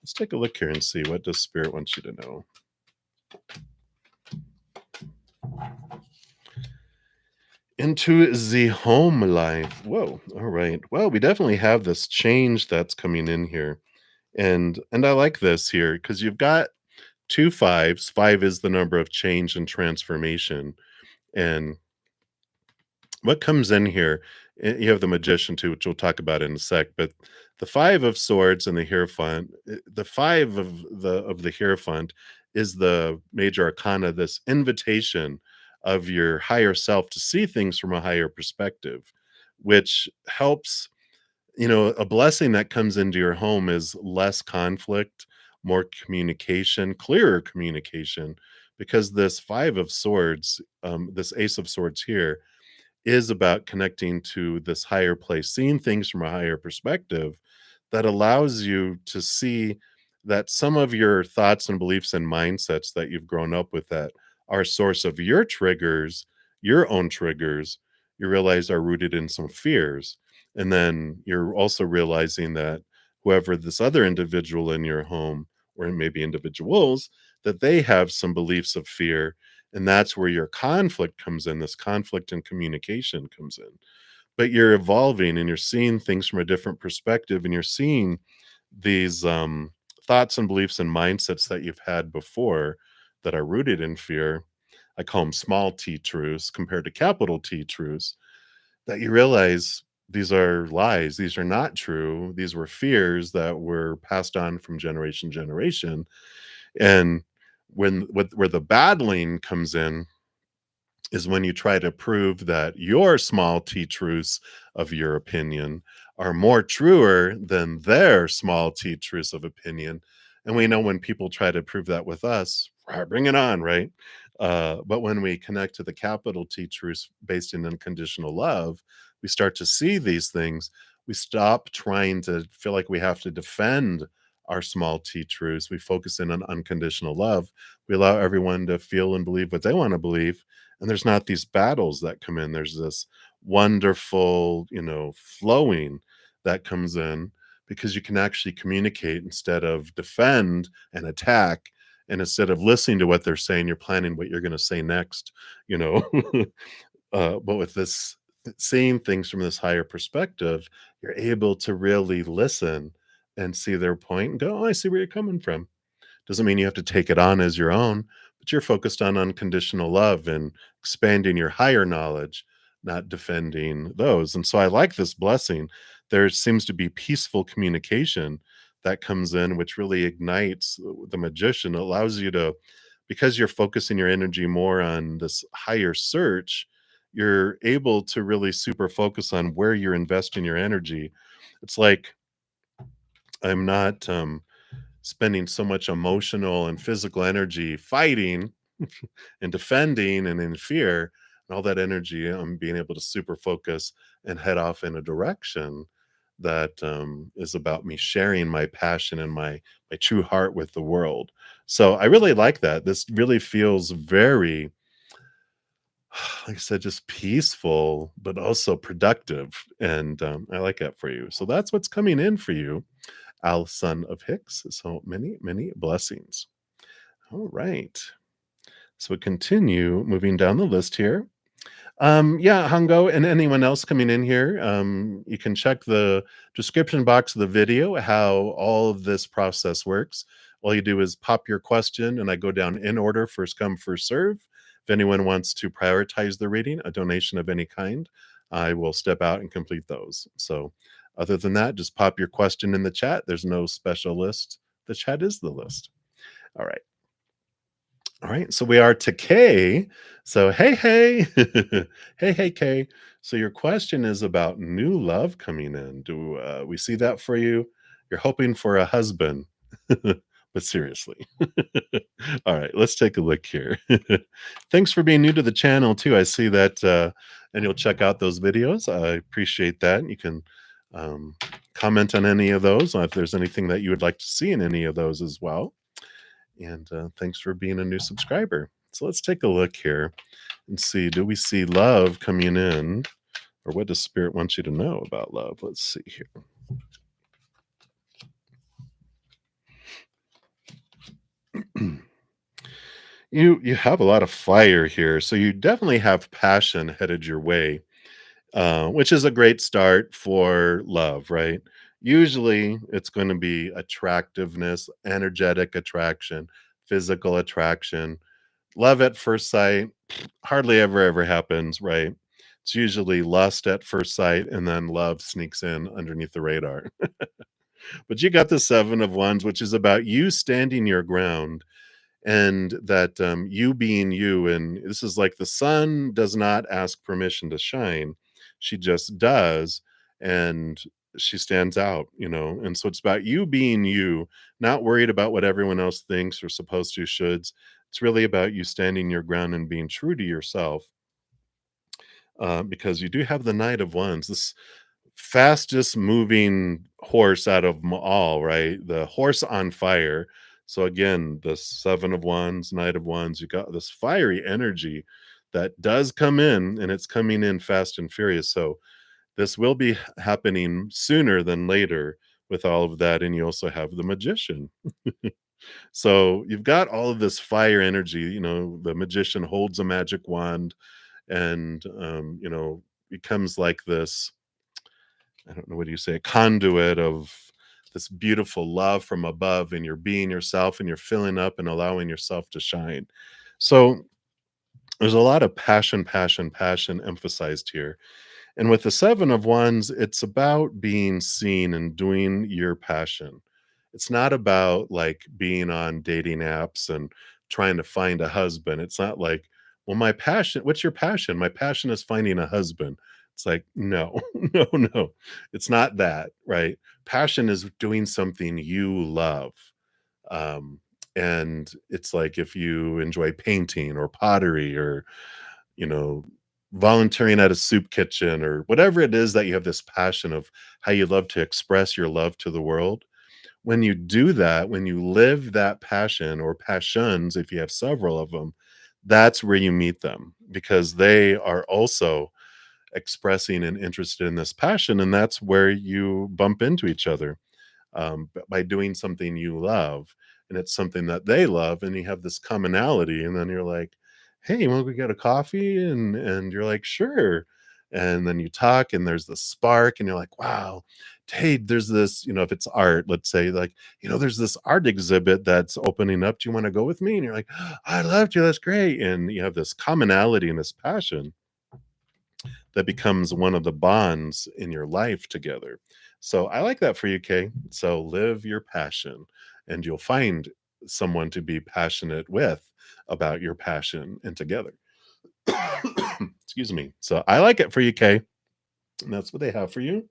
Let's take a look here and see, what does Spirit want you to know? Into the home life. Whoa. All right. Well, we definitely have this change that's coming in here. And I like this here because you've got two fives. Five is the number of change and transformation. And what comes in here, you have the Magician too, which we'll talk about in a sec, but the 5 of Swords and the Hierophant, the 5 of the Hierophant is the major arcana, this invitation of your higher self to see things from a higher perspective, which helps. A blessing that comes into your home is less conflict, more communication, clearer communication, because this 5 of Swords, this Ace of Swords here, is about connecting to this higher place, seeing things from a higher perspective that allows you to see that some of your thoughts and beliefs and mindsets that you've grown up with that are source of your triggers, your own triggers, you realize are rooted in some fears. And then you're also realizing that whoever this other individual in your home, or maybe individuals, that they have some beliefs of fear, and that's where your conflict comes in. This conflict and communication comes in. But you're evolving and you're seeing things from a different perspective, and you're seeing these thoughts and beliefs and mindsets that you've had before that are rooted in fear. I call them small t truths compared to capital T truths, that you realize these are lies. These are not true. These were fears that were passed on from generation to generation. And where the battling comes in is when you try to prove that your small t truths of your opinion are more truer than their small t truths of opinion. And we know when people try to prove that with us, bring it on, right? But when we connect to the capital T truths based in unconditional love, we start to see these things. We stop trying to feel like we have to defend our small T truths. We focus in on unconditional love. We allow everyone to feel and believe what they want to believe. And there's not these battles that come in. There's this wonderful, flowing that comes in because you can actually communicate instead of defend and attack. And instead of listening to what they're saying, you're planning what you're going to say next, you know. But with this seeing things from this higher perspective, you're able to really listen and see their point and go, oh, I see where you're coming from. Doesn't mean you have to take it on as your own, but you're focused on unconditional love and expanding your higher knowledge, not defending those. And so I like this blessing. There seems to be peaceful communication that comes in, which really ignites the magician, allows you to, because you're focusing your energy more on this higher search, you're able to really super focus on where you're investing your energy. It's like I'm not spending so much emotional and physical energy fighting and defending and in fear, and all that energy I'm being able to super focus and head off in a direction that is about me sharing my passion and my true heart with the world. So I really like that. This really feels very, like I said, just peaceful, but also productive. And I like that for you. So that's what's coming in for you, Al, son of Hicks. So many, many blessings. All right. So we continue moving down the list here. Yeah, Hungo and anyone else coming in here, you can check the description box of the video how all of this process works. All you do is pop your question, and I go down in order, first come, first serve. If anyone wants to prioritize the reading, a donation of any kind, I will step out and complete those. So, other than that, just pop your question in the chat. There's no special list. The chat is the list. All right. All right, so we are to Kay. So, hey, hey, hey, hey, Kay. So, your question is about new love coming in. Do we see that for you? You're hoping for a husband, but seriously. All right, let's take a look here. Thanks for being new to the channel, too. I see that, and you'll check out those videos. I appreciate that. You can um, comment on any of those, if there's anything that you would like to see in any of those as well. And thanks for being a new subscriber. So let's take a look here and see, do we see love coming in, or what does Spirit want you to know about love? Let's see here. You have a lot of fire here, so you definitely have passion headed your way, which is a great start for love, right? Usually it's going to be attractiveness, energetic attraction, physical attraction. Love at first sight hardly ever happens, right? It's usually lust at first sight, and then love sneaks in underneath the radar. But you got the Seven of Wands, which is about you standing your ground, and that you being you. And this is like the sun does not ask permission to shine, she just does. And she stands out, and so it's about you being you, not worried about what everyone else thinks or supposed to shoulds. It's really about you standing your ground and being true to yourself, because you do have the Knight of Wands, this fastest moving horse out of them all, right? The horse on fire. So again, the Seven of Wands, Knight of Wands, you got this fiery energy that does come in, and it's coming in fast and furious. So this will be happening sooner than later with all of that. And you also have the Magician. So you've got all of this fire energy. The Magician holds a magic wand, and becomes like this, I don't know, what do you say, a conduit of this beautiful love from above, and you're being yourself, and you're filling up and allowing yourself to shine. So there's a lot of passion emphasized here. And with the Seven of Wands, it's about being seen and doing your passion. It's not about like being on dating apps and trying to find a husband. It's not like, well, my passion, what's your passion? My passion is finding a husband. It's like, no, no. It's not that, right? Passion is doing something you love. Um, And it's like if you enjoy painting or pottery or, you know, volunteering at a soup kitchen or whatever it is that you have this passion of how you love to express your love to the world. When you do that, when you live that passion or passions, if you have several of them, that's where you meet them because they are also expressing and interested in this passion. And that's where you bump into each other by doing something you love and it's something that they love and you have this commonality and then you're like, hey, you want to go get a coffee, and you're like, sure, and then you talk and there's this spark and you're like, wow, hey, there's this, if it's art, let's say, like, there's this art exhibit that's opening up, do you want to go with me? And you're like, I love you, that's great, and you have this commonality and this passion that becomes one of the bonds in your life together. So I like that for you, Kay. So live your passion and you'll find someone to be passionate with about your passion and together. Excuse me. So I like it for you, Kay. And that's what they have for you.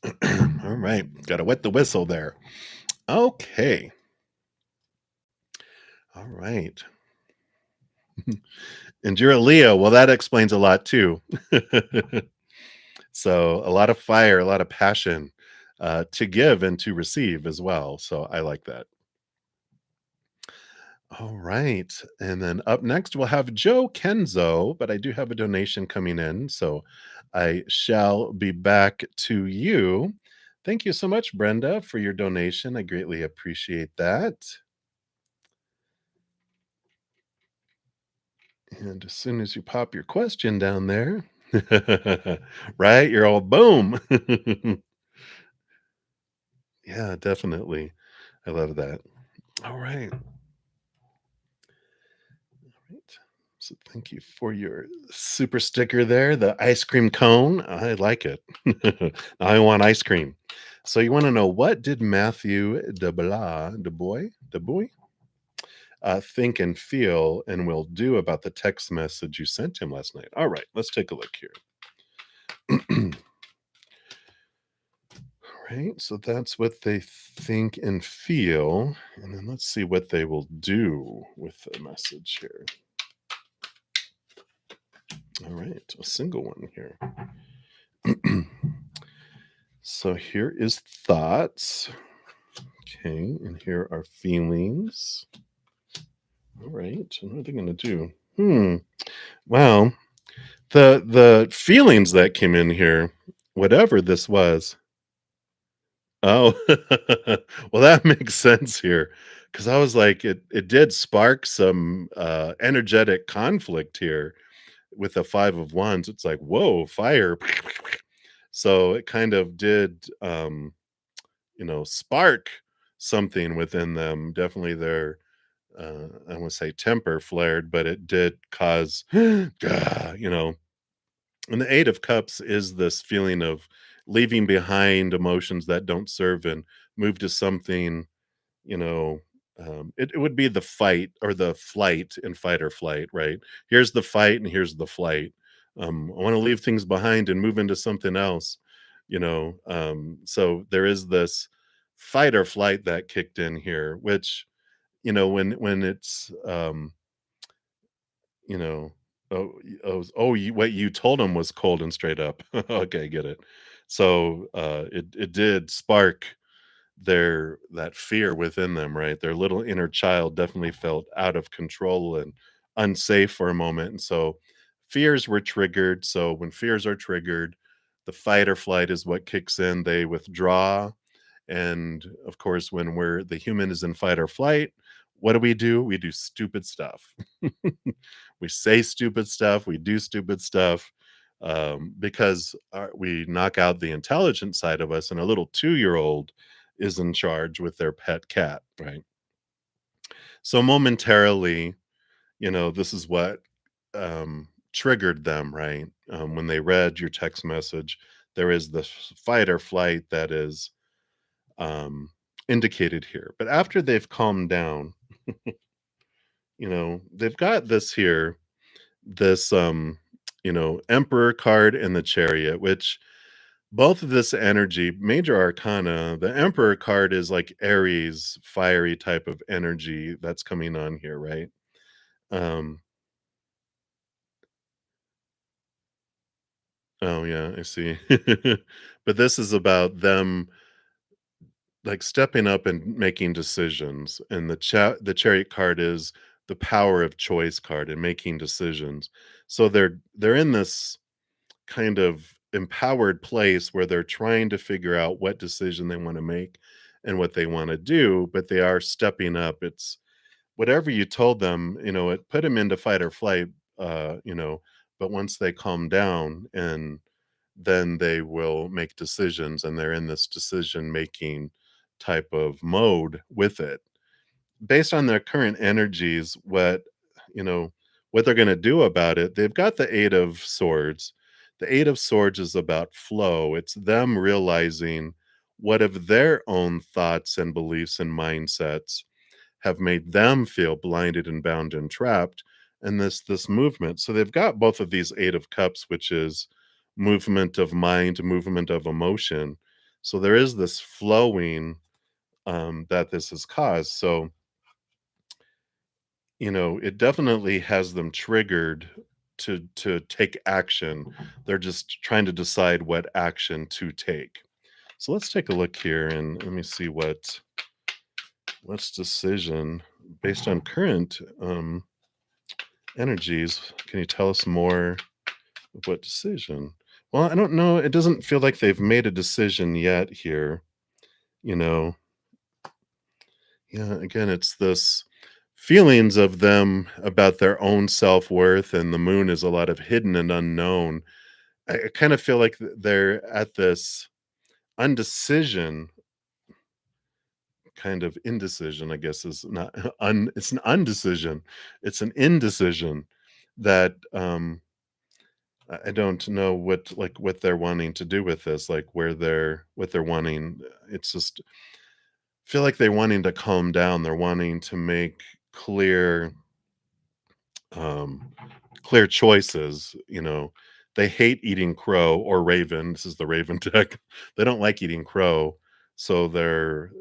All right. Got to wet the whistle there. Okay. All right. And you're a Leo. Well, that explains a lot too. So a lot of fire, a lot of passion to give and to receive as well. So I like that. All right. And then up next, we'll have Joe Kenzo, but I do have a donation coming in. So I shall be back to you. Thank you so much, Brenda, for your donation. I greatly appreciate that. And as soon as you pop your question down there, right, you're all boom. Yeah, definitely. I love that. All right. Right. So thank you for your super sticker there, the ice cream cone. I like it. I want ice cream. So you want to know, what did Matthew de Boy think and feel and will do about the text message you sent him last night? All right, let's take a look here. All right, so that's what they think and feel. And then let's see what they will do with the message here. All right, a single one here. So here is thoughts. Okay, and here are feelings. All right, and what are they going to do? Well, the feelings that came in here, whatever this was. Oh, well, that makes sense here because I was like, it did spark some energetic conflict here with the Five of Wands. It's like, whoa, fire. So it kind of did spark something within them. Definitely their, I want to say temper flared, but it did cause, and the Eight of Cups is this feeling of leaving behind emotions that don't serve and move to something, you know, it would be the fight or the flight in fight or flight, right? Here's the fight and here's the flight. I want to leave things behind and move into something else, so there is this fight or flight that kicked in here, which, when it's, you know, what you told him was cold and straight up. Okay, get it. So it did spark that fear within them, right? Their little inner child definitely felt out of control and unsafe for a moment. And so fears were triggered. So when fears are triggered, the fight or flight is what kicks in. They withdraw. And of course, when the human is in fight or flight, what do? We do stupid stuff. We say stupid stuff. We do stupid stuff because we knock out the intelligent side of us, and a little 2-year-old is in charge with their pet cat, right? So momentarily, this is what triggered them, right? When they read your text message, there is the fight or flight that is um, indicated here. But after they've calmed down, they've got this here, this Emperor card and the Chariot, which both of this energy, major arcana, the Emperor card is like Aries, fiery type of energy that's coming on here, right? Um, oh yeah, I see. But this is about them like stepping up and making decisions. And the Chariot card is the power of choice card and making decisions. So they're in this kind of empowered place where they're trying to figure out what decision they want to make and what they want to do, but they are stepping up. It's whatever you told them, it put them into fight or flight, but once they calm down and then they will make decisions and they're in this decision making type of mode with it based on their current energies, you know, what they're gonna do about it. They've got the 8 of Swords. The 8 of Swords is about flow. It's them realizing what of their own thoughts and beliefs and mindsets have made them feel blinded and bound and trapped, and this movement. So they've got both of these 8 of Cups, which is movement of mind, movement of emotion. So there is this flowing, that this has caused. So it definitely has them triggered to take action. They're just trying to decide what action to take. So let's take a look here and let me see what's decision based on current energies. Can you tell us more of what decision? Well, I don't know. It doesn't feel like they've made a decision yet here. You know, yeah, again, it's this feelings of them about their own self-worth, and the moon is a lot of hidden and unknown. I kind of feel like they're at this undecision, kind of indecision, I guess is not it's an undecision. It's an indecision that I don't know what they're wanting to do with this, like where what they're wanting. It's just feel like they're wanting to calm down. They're wanting to make clear um, clear choices. They hate eating crow or raven. This is the raven deck. They don't like eating crow, so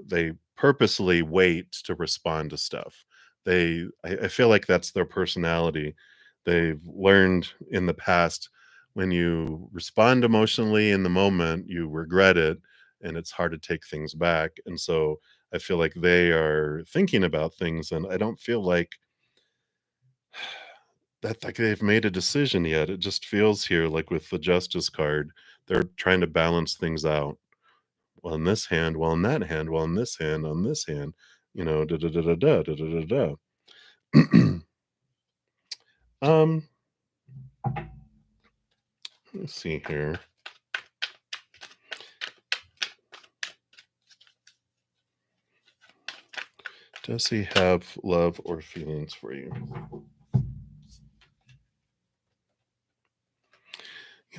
they purposely wait to respond to stuff. I feel like that's their personality. They've learned in the past when you respond emotionally in the moment, you regret it, and it's hard to take things back. And so I feel like they are thinking about things, and I don't feel like they've made a decision yet. It just feels here like with the Justice card, they're trying to balance things out. Well, in this hand, well, in that hand, well, in this hand, on this hand, da da da da da da da da da. um, let's see here. Does he have love or feelings for you?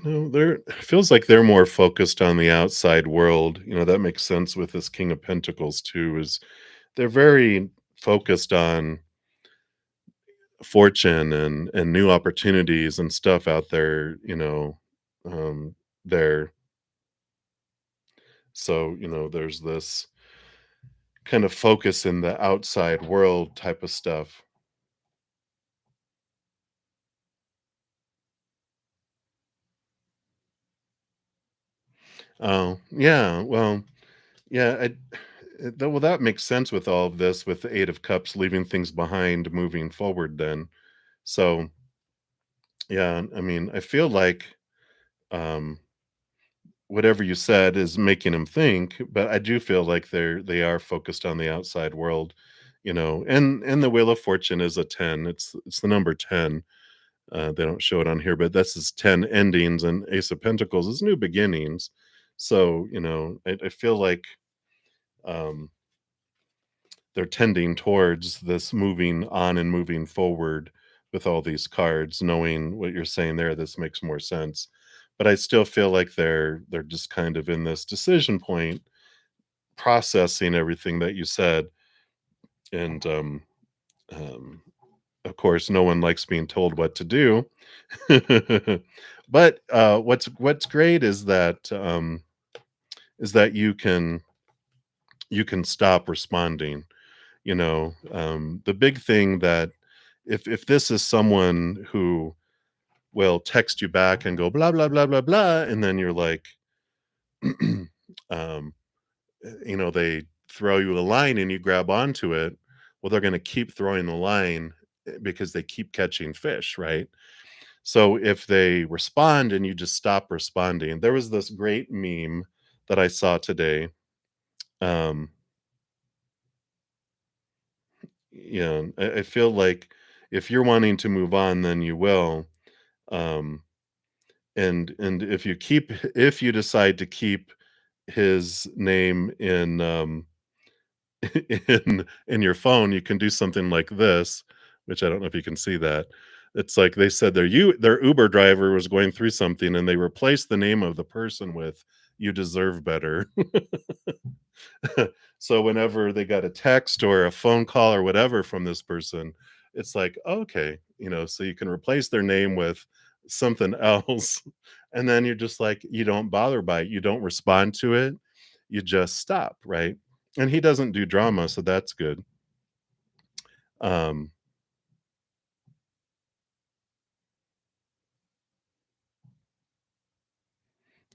There feels like they're more focused on the outside world. That makes sense with this King of Pentacles too, is they're very focused on fortune and new opportunities and stuff out there, there. So, there's this kind of focus in the outside world type of stuff. Oh, yeah. Well, yeah, well, that makes sense with all of this, with the 8 of Cups, leaving things behind, moving forward then. So, yeah, I mean, I feel like um whatever you said is making them think, but I do feel like they are focused on the outside world, and the Wheel of Fortune is a 10. It's the number 10. They don't show it on here, but this is 10 endings, and Ace of Pentacles is new beginnings. So, I feel like um they're tending towards this moving on and moving forward with all these cards. Knowing what you're saying there, this makes more sense. But I still feel like they're just kind of in this decision point, processing everything that you said, and um, Of course, no one likes being told what to do. But, what's great is that you can stop responding, you know? The big thing that if this is someone who will text you back and go, "Blah, blah, blah, blah, blah," and then you're like, um, they throw you a line and you grab onto it, well, they're gonna keep throwing the line, because they keep catching fish, right? So if they respond and you just stop responding, there was this great meme that I saw today. Um, I feel like if you're wanting to move on, then you will. Um, and if you decide to keep his name in in your phone, you can do something like this, which I don't know if you can see that. It's like they said their Uber driver was going through something and they replaced the name of the person with "You deserve better." So whenever they got a text or a phone call or whatever from this person, it's like, okay, so you can replace their name with something else. And then you're just like, you don't bother by it. You don't respond to it. You just stop, right? And he doesn't do drama, so that's good. Um,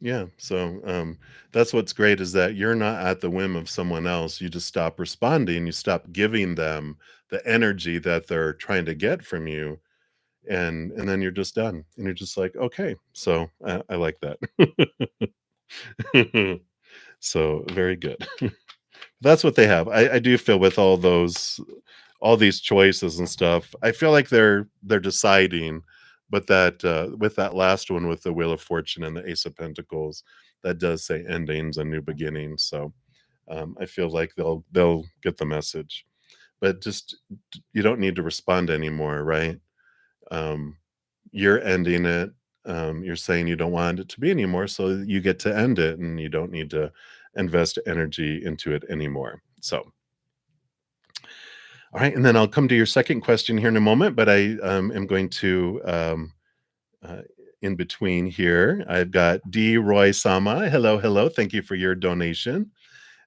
yeah, so that's what's great is that you're not at the whim of someone else. You just stop responding. You stop giving them the energy that they're trying to get from you, and then you're just done. And you're just like, okay, so I like that. So very good. That's what they have. I do feel with all these choices and stuff, I feel like they're deciding, but that, with that last one with the Wheel of Fortune and the Ace of Pentacles, that does say endings and new beginnings, so, I feel like they'll get the message. But just you don't need to respond anymore, right? Um, you're ending it, you're saying you don't want it to be anymore, so you get to end it, and you don't need to invest energy into it anymore, so all right, and then I'll come to your second question here in a moment, but I am going to uh, in between here. I've got D. Roy Sama. Hello, hello. Thank you for your donation.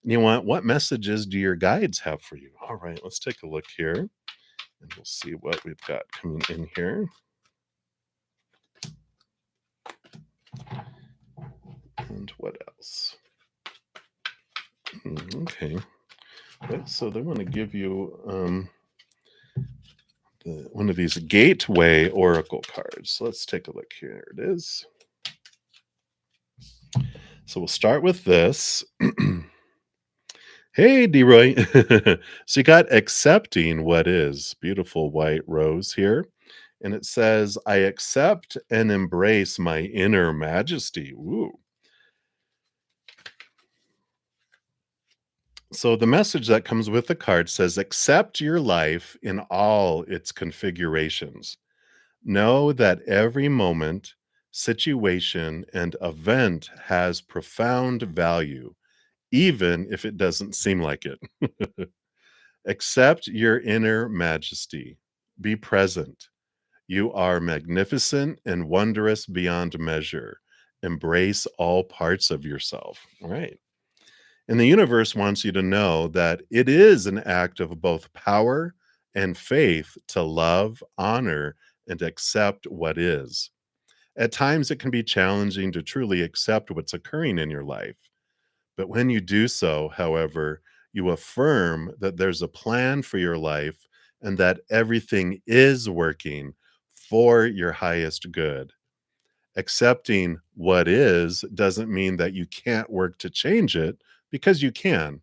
And you want what messages do your guides have for you? All right, let's take a look here, and we'll see what we've got coming in here. And what else? Okay. So they want to give you one of these gateway oracle cards. Let's take a look here. It is. So we'll start with this. Hey, D-Roy. So you got accepting what is. Beautiful white rose here. And it says, I accept and embrace my inner majesty. Ooh. So the message that comes with the card says, accept your life in all its configurations. Know that every moment, situation, and event has profound value, even if it doesn't seem like it. Accept your inner majesty. Be present. You are magnificent and wondrous beyond measure. Embrace all parts of yourself. All right. And the universe wants you to know that it is an act of both power and faith to love, honor, and accept what is. At times, it can be challenging to truly accept what's occurring in your life. But when you do so, however, you affirm that there's a plan for your life and that everything is working for your highest good. Accepting what is doesn't mean that you can't work to change it, because you can.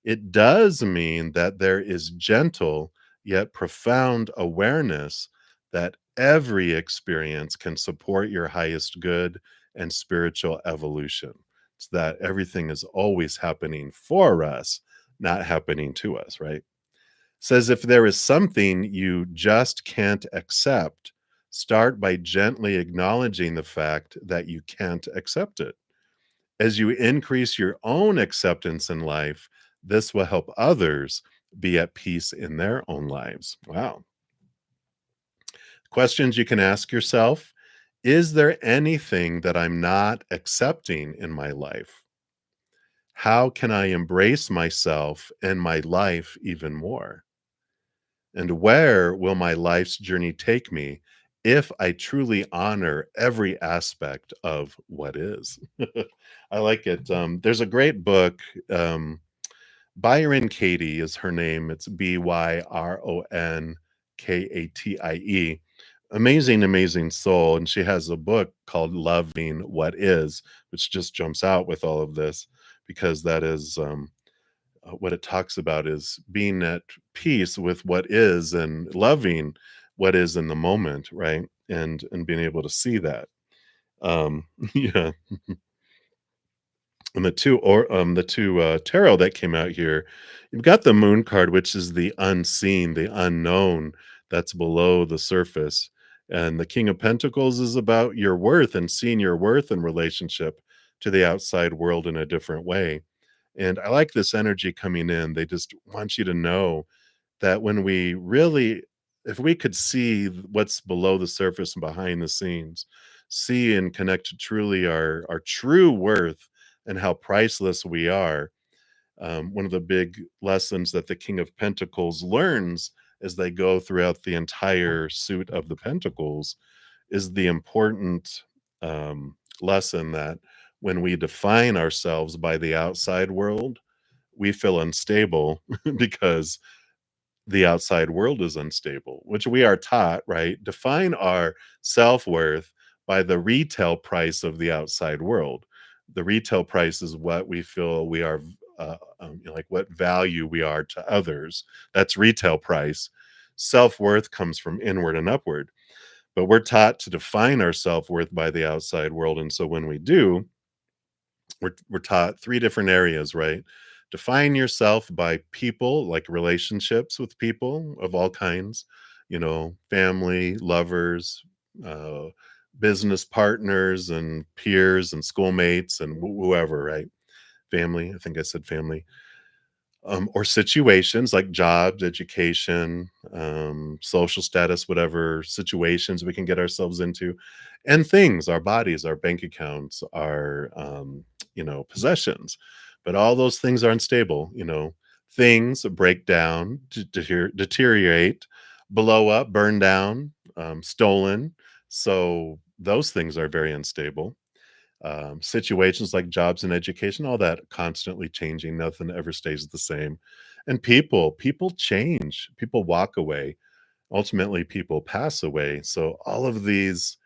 It does mean that there is gentle yet profound awareness that every experience can support your highest good and spiritual evolution. It's that everything is always happening for us, not happening to us, right? Says if there is something you just can't accept, start by gently acknowledging the fact that you can't accept it. As you increase your own acceptance in life, this will help others be at peace in their own lives. Wow. Questions you can ask yourself: is there anything that I'm not accepting in my life? How can I embrace myself and my life even more? And where will my life's journey take me if I truly honor every aspect of what is? I like it. There's a great book. Byron Katie is her name. It's Byronkatie. Amazing, amazing soul. And she has a book called Loving What Is, which just jumps out with all of this because that is what it talks about is being at peace with what is and loving what is in the moment, right? And being able to see that. Yeah. And the two tarot that came out here, you've got the moon card, which is the unseen, the unknown that's below the surface. And the King of Pentacles is about your worth and seeing your worth in relationship to the outside world in a different way. And I like this energy coming in. They just want you to know that when we really, if we could see what's below the surface and behind the scenes, see and connect to truly our true worth and how priceless we are. One of the big lessons that the King of Pentacles learns as they go throughout the entire suit of the Pentacles is the important lesson that when we define ourselves by the outside world, we feel unstable because the outside world is unstable, which we are taught, right? Define our self worth by the retail price of the outside world. The retail price is what we feel we are, like what value we are to others. That's retail price. Self worth comes from inward and upward, but we're taught to define our self worth by the outside world. And so when we do, we're taught three different areas, right? Define yourself by people, like relationships with people of all kinds, family, lovers, uh, business partners, and peers, and schoolmates, and whoever, right? Family. I think I said family, or situations like jobs, education, social status, whatever situations we can get ourselves into, and things, our bodies, our bank accounts, our, possessions. But all those things are unstable. Things break down, deteriorate, blow up, burn down, stolen. So those things are very unstable. Situations like jobs and education, all that constantly changing, nothing ever stays the same. And people change, people walk away, ultimately people pass away. So all of these,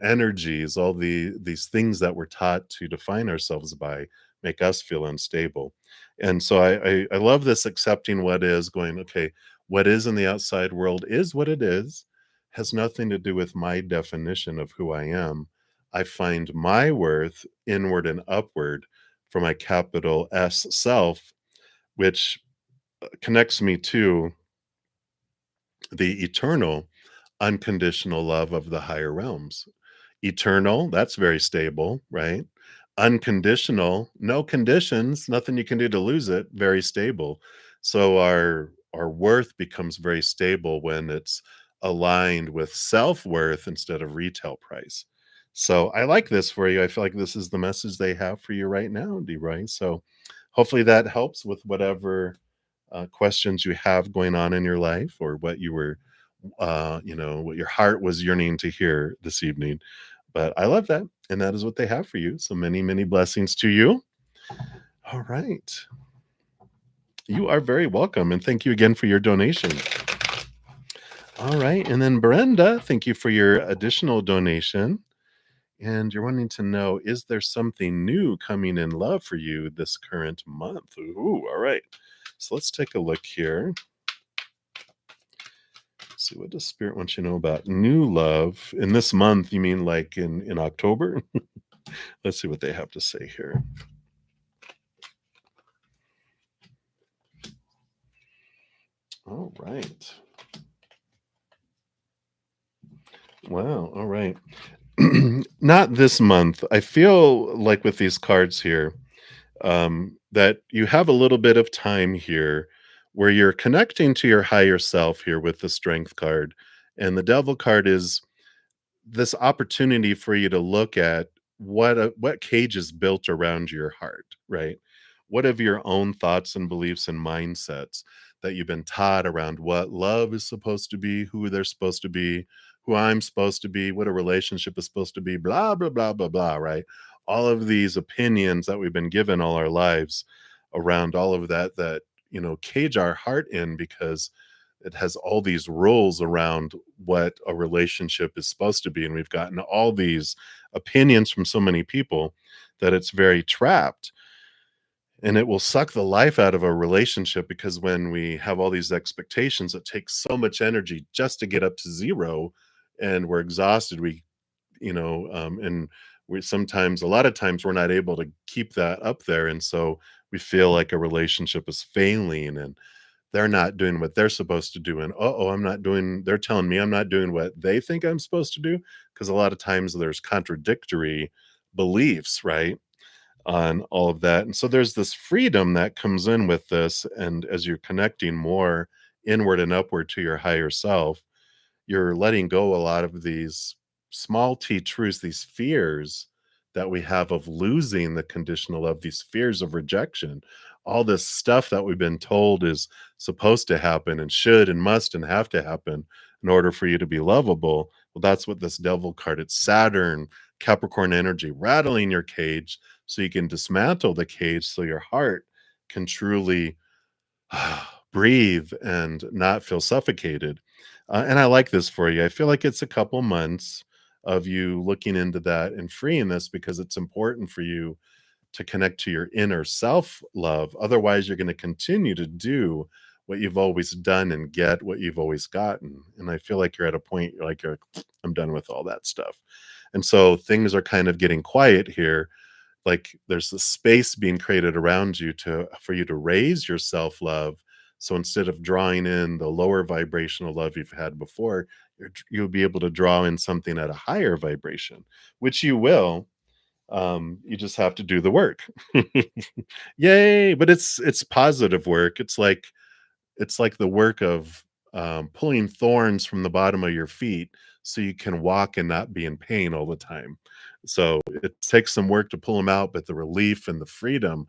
energies, all these things that we're taught to define ourselves by make us feel unstable. And so I love this accepting what is, going, okay, what is in the outside world is what it is, has nothing to do with my definition of who I am. I find my worth inward and upward for my capital S self, which connects me to the eternal unconditional love of the higher realms. Eternal, that's very stable, right? Unconditional, no conditions, nothing you can do to lose it, very stable. So our worth becomes very stable when it's aligned with self-worth instead of retail price. So I like this for you. I feel like this is the message they have for you right now, D. Right? So hopefully that helps with whatever questions you have going on in your life, or what you were what your heart was yearning to hear this evening. But I love that. And that is what they have for you. So many, many blessings to you. All right. You are very welcome. And thank you again for your donation. All right. And then Brenda, thank you for your additional donation. And you're wanting to know, is there something new coming in love for you this current month? Ooh, all right. So let's take a look here. Let's see, what does Spirit want you to know about new love in this month? You mean like in October? Let's see what they have to say here. All right. Wow. All right. Not this month. I feel like with these cards here, that you have a little bit of time here where you're connecting to your higher self here with the strength card. And the devil card is this opportunity for you to look at what cage is built around your heart, right? What of your own thoughts and beliefs and mindsets that you've been taught around what love is supposed to be, who they're supposed to be, who I'm supposed to be, what a relationship is supposed to be, blah blah blah blah blah, right? All of these opinions that we've been given all our lives around all of that cage our heart in because it has all these rules around what a relationship is supposed to be, and we've gotten all these opinions from so many people that it's very trapped, and it will suck the life out of a relationship because when we have all these expectations, it takes so much energy just to get up to 0, and we're exhausted. And we sometimes a lot of times we're not able to keep that up there, and so we feel like a relationship is failing, and they're not doing what they're supposed to do, and, "Uh-oh, I'm not doing they're telling me I'm not doing what they think I'm supposed to do, because a lot of times there's contradictory beliefs, right, on all of that, and so there's this freedom that comes in with this, and as you're connecting more inward and upward to your higher self, you're letting go a lot of these small t truths, these fears that we have of losing the conditional love, these fears of rejection, all this stuff that we've been told is supposed to happen and should and must and have to happen in order for you to be lovable. Well, that's what this devil card, it's Saturn, Capricorn energy, rattling your cage so you can dismantle the cage so your heart can truly breathe and not feel suffocated. And I like this for you. I feel like it's a couple months of you looking into that and freeing this because it's important for you to connect to your inner self love. Otherwise, you're going to continue to do what you've always done and get what you've always gotten. And I feel like you're at a point you're like, I'm done with all that stuff. And so things are kind of getting quiet here, like there's a space being created around you to for you to raise your self-love. So instead of drawing in the lower vibrational love you've had before, you'll be able to draw in something at a higher vibration, which you will. You just have to do the work. Yay! But it's positive work. It's like the work of, pulling thorns from the bottom of your feet so you can walk and not be in pain all the time. So it takes some work to pull them out, but the relief and the freedom,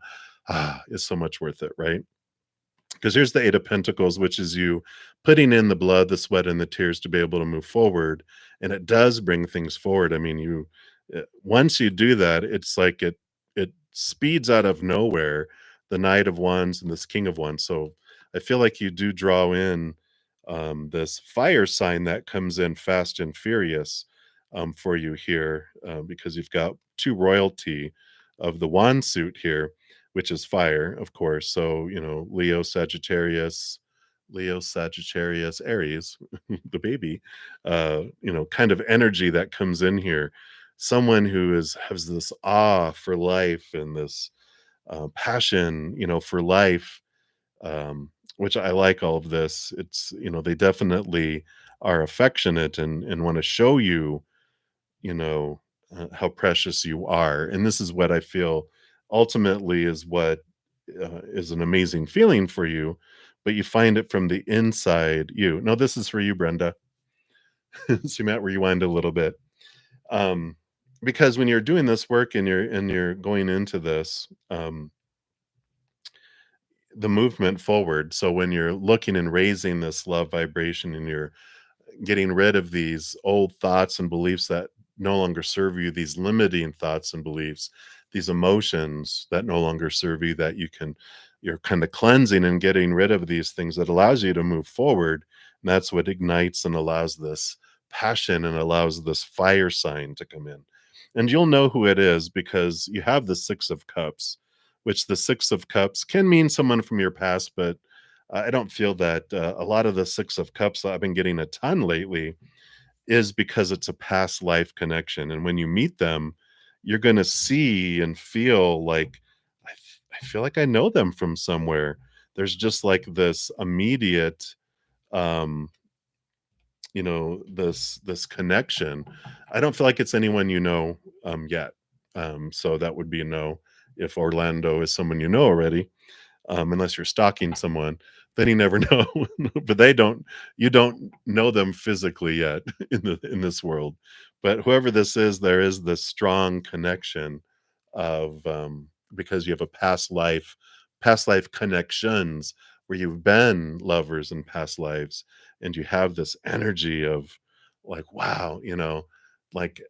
is so much worth it, right? Because here's the 8 of Pentacles, which is you putting in the blood, the sweat, and the tears to be able to move forward, and it does bring things forward. I mean, once you do that, it's like it speeds out of nowhere the Knight of Wands and this King of Wands. So I feel like you do draw in this fire sign that comes in fast and furious for you here because you've got 2 royalty of the wand suit here, which is fire, of course. So, Leo, Sagittarius, Aries, the baby, kind of energy that comes in here. Someone who has this awe for life and this passion, for life, which I like all of this. They definitely are affectionate and want to show you, you know, how precious you are. And this is what I feel ultimately is what is an amazing feeling for you, but you find it from the inside you. No, this is for you, Brenda. So you might rewind a little bit. Um, because when you're doing this work and you're going into this, the movement forward. So when you're looking and raising this love vibration and you're getting rid of these old thoughts and beliefs that no longer serve you, these limiting thoughts and beliefs, these emotions that no longer serve you, you're kind of cleansing and getting rid of these things that allows you to move forward. And that's what ignites and allows this passion and allows this fire sign to come in. And you'll know who it is because you have the 6 of Cups, which the 6 of Cups can mean someone from your past, but I don't feel that a lot of the 6 of Cups that I've been getting a ton lately is because it's a past life connection. And when you meet them, you're going to see and feel like, I feel like I know them from somewhere. There's just like this immediate, um, this connection. I don't feel like it's anyone yet. So that would be a no if Orlando is someone you know already, unless you're stalking someone. then you never know. But they don't you don't know them physically yet in this world. But whoever this is, there is this strong connection of, because you have a past life connections where you've been lovers in past lives, and you have this energy of like, wow, like,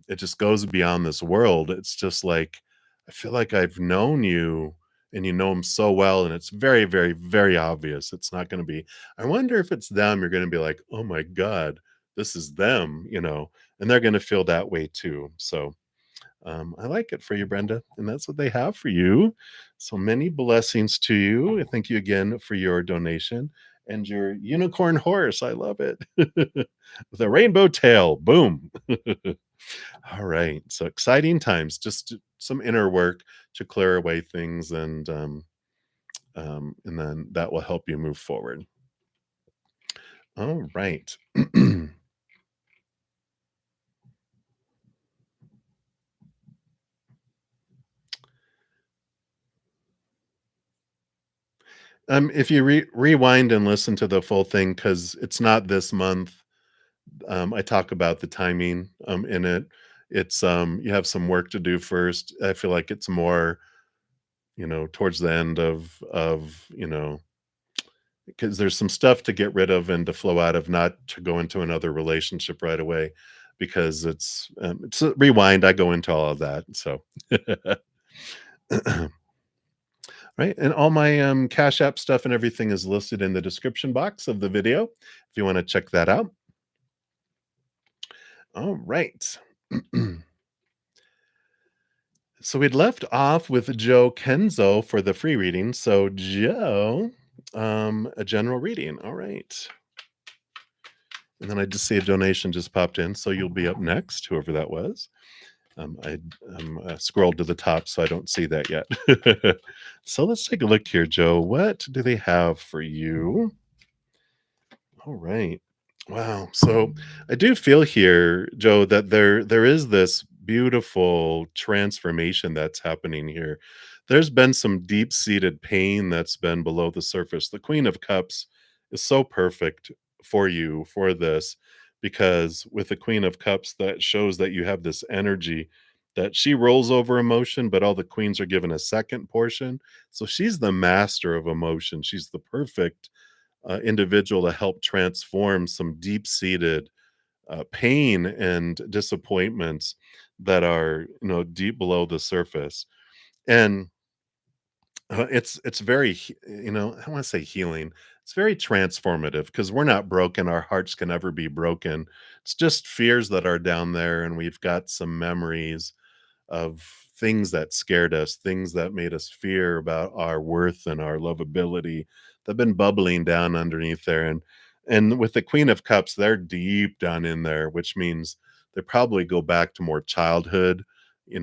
it just goes beyond this world. It's just like, I feel like I've known you and you know them so well, and it's very, very, very obvious. It's not going to be, I wonder if it's them. You're going to be like, oh my God, this is them, and they're going to feel that way too. So, I like it for you, Brenda, and that's what they have for you. So many blessings to you. And thank you again for your donation and your unicorn horse. I love it. With a rainbow tail. Boom. All right. So exciting times. Just some inner work to clear away things, and then that will help you move forward. All right. If you rewind and listen to the full thing, because it's not this month, I talk about the timing in it. It's you have some work to do first. I feel like it's more, towards the end of because there's some stuff to get rid of and to flow out of, not to go into another relationship right away, because it's a rewind. I go into all of that. So right, and all my Cash App stuff and everything is listed in the description box of the video if you want to check that out. All right. So we'd left off with Joe Kenzo for the free reading. So Joe, a general reading. All right. And then I just see a donation just popped in. So you'll be up next, whoever that was. I scrolled to the top, so I don't see that yet. So let's take a look here, Joe. What do they have for you? All right. Wow. So I do feel here, Joe, that there is this beautiful transformation that's happening here. There's been some deep-seated pain that's been below the surface. The Queen of Cups is so perfect for you for this, because with the Queen of Cups, that shows that you have this energy that she rolls over emotion, but all the queens are given a second portion. So she's the master of emotion. She's the perfect individual to help transform some deep-seated pain and disappointments that are, deep below the surface. And it's very I want to say healing. It's very transformative, because we're not broken. Our hearts can never be broken. It's just fears that are down there, and we've got some memories of things that scared us, things that made us fear about our worth and our lovability, that have been bubbling down underneath there. And with the Queen of Cups, they're deep down in there, which means they probably go back to more childhood.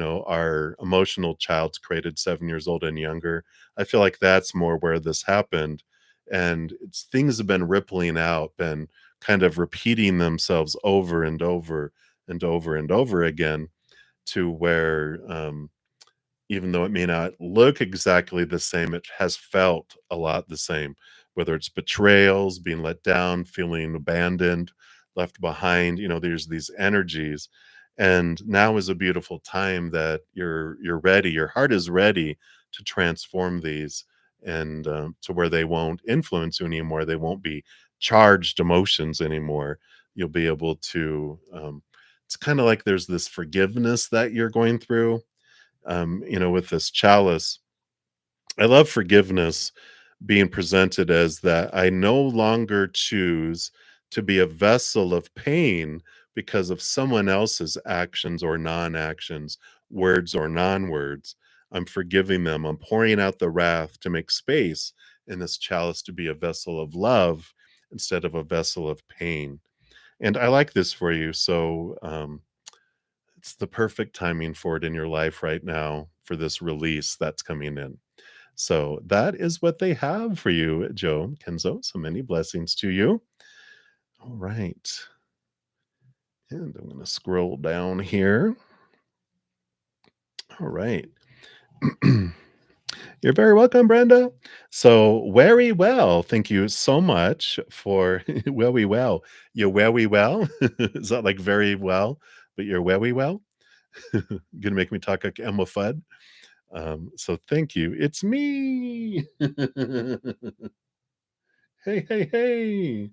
Our emotional child's created 7 years old and younger. I feel like that's more where this happened. And things have been rippling out, been kind of repeating themselves over and over and over and over again, to where, even though it may not look exactly the same, it has felt a lot the same, whether it's betrayals, being let down, feeling abandoned, left behind. There's these energies. And now is a beautiful time that you're ready. Your heart is ready to transform these, and to where they won't influence you anymore. They won't be charged emotions anymore. You'll be able to, it's kind of like there's this forgiveness that you're going through, with this chalice. I love forgiveness being presented as that I no longer choose to be a vessel of pain because of someone else's actions or non-actions, words or non-words. I'm forgiving them. I'm pouring out the wrath to make space in this chalice to be a vessel of love instead of a vessel of pain. And I like this for you. So, it's the perfect timing for it in your life right now, for this release that's coming in. So that is what they have for you, Joe Kenzo. So many blessings to you. All right. And I'm going to scroll down here. All right. You're very welcome, Brenda. So, very well. Thank you so much for very well. You're very well. Is that like very well, but you're very well? Gonna make me talk like Emma Fudd. So thank you. It's me. Hey, hey, hey.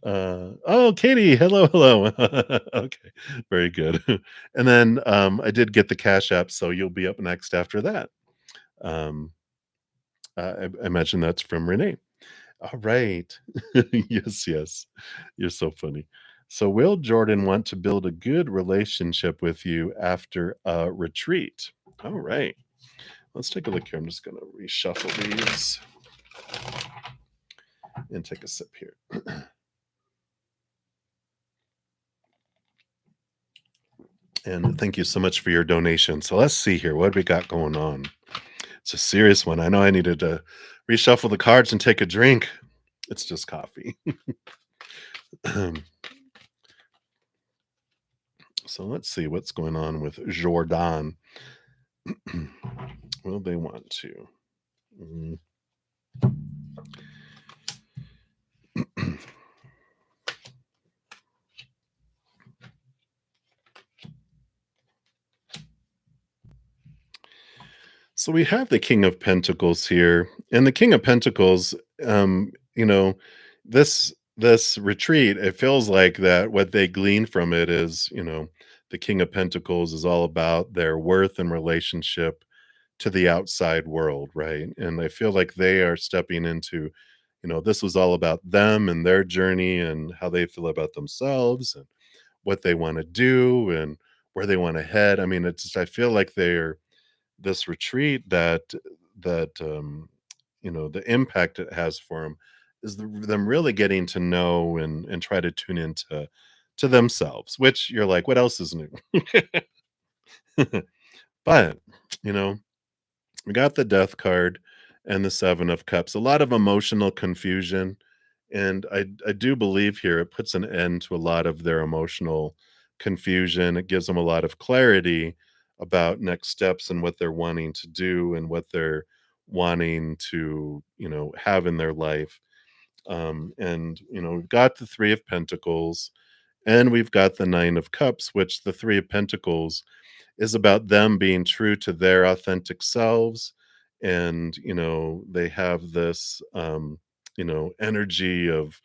Oh, Katie. Hello, hello. Okay, very good. And then I did get the Cash App, so you'll be up next after that. Um, I imagine that's from Renee. All right. Yes, yes. You're so funny. So, will Jordan want to build a good relationship with you after a retreat? All right. Let's take a look here. I'm just going to reshuffle these and take a sip here. And thank you so much for your donation. So, let's see here. What we got going on? It's a serious one. I know I needed to reshuffle the cards and take a drink. It's just coffee. So, let's see what's going on with Jordan. Will they want to? Mm. So we have the King of Pentacles here, and the King of Pentacles, you know, this retreat, it feels like that what they glean from it is, the King of Pentacles is all about their worth and relationship to the outside world, right? And I feel like they are stepping into, this was all about them and their journey and how they feel about themselves and what they want to do and where they want to head. I mean, it's just, I feel like they're this retreat that the impact it has for them is them really getting to know and try to tune into themselves, which you're like, what else is new? But you know we got the Death card and the Seven of Cups, a lot of emotional confusion, and I do believe here it puts an end to a lot of their emotional confusion. It gives them a lot of clarity about next steps and what they're wanting to do and what they're wanting to, have in their life. And we've got the Three of Pentacles and we've got the Nine of Cups, which the Three of Pentacles is about them being true to their authentic selves. And they have this energy of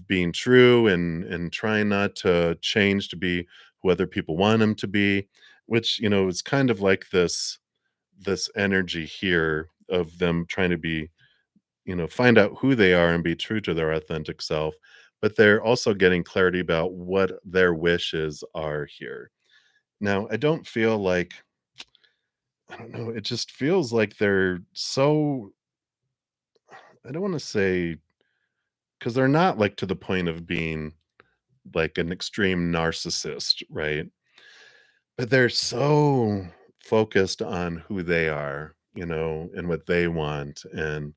being true and trying not to change to be who other people want them to be, which is kind of like this energy here of them trying to be, find out who they are and be true to their authentic self, but they're also getting clarity about what their wishes are here. Now, I don't feel like, I don't know, it just feels like they're so, I don't want to say, because they're not like to the point of being like an extreme narcissist, right? But they're so focused on who they are, and what they want. And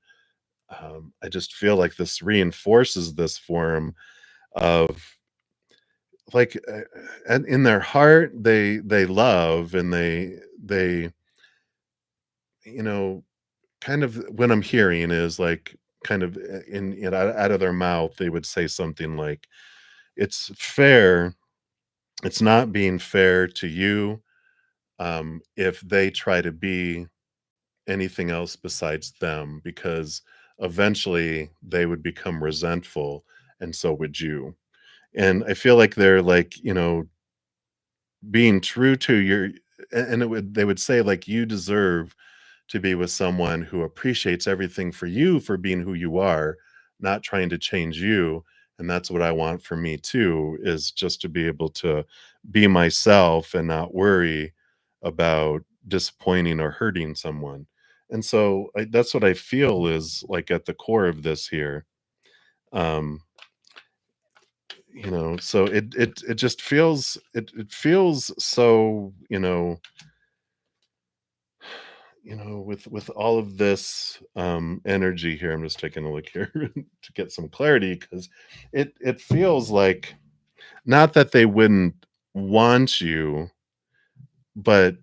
I just feel like this reinforces this form of like, and in their heart, they love and they, you know, kind of what I'm hearing is like kind of out of their mouth, they would say something like, "It's fair. It's not being fair to you if they try to be anything else besides them, because eventually they would become resentful, and so would you." And I feel like they're like, being true to your, and they would say like, you deserve to be with someone who appreciates everything for you for being who you are, not trying to change you. And that's what I want for me too, is just to be able to be myself and not worry about disappointing or hurting someone. And so that's what I feel is like at the core of this here. Um, so it just feels, it feels so, with all of this energy here. I'm just taking a look here to get some clarity, because it feels like, not that they wouldn't want you, but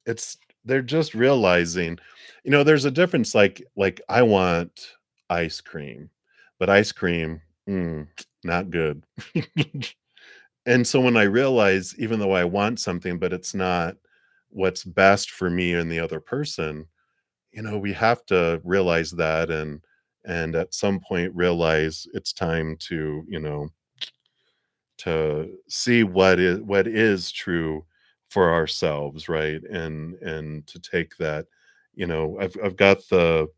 it's they're just realizing, There's a difference, like, I want ice cream, but ice cream, not good. And so when I realize even though I want something, but it's not what's best for me and the other person, we have to realize that and at some point realize it's time to see what is true for ourselves, right? And to take that, I've got the,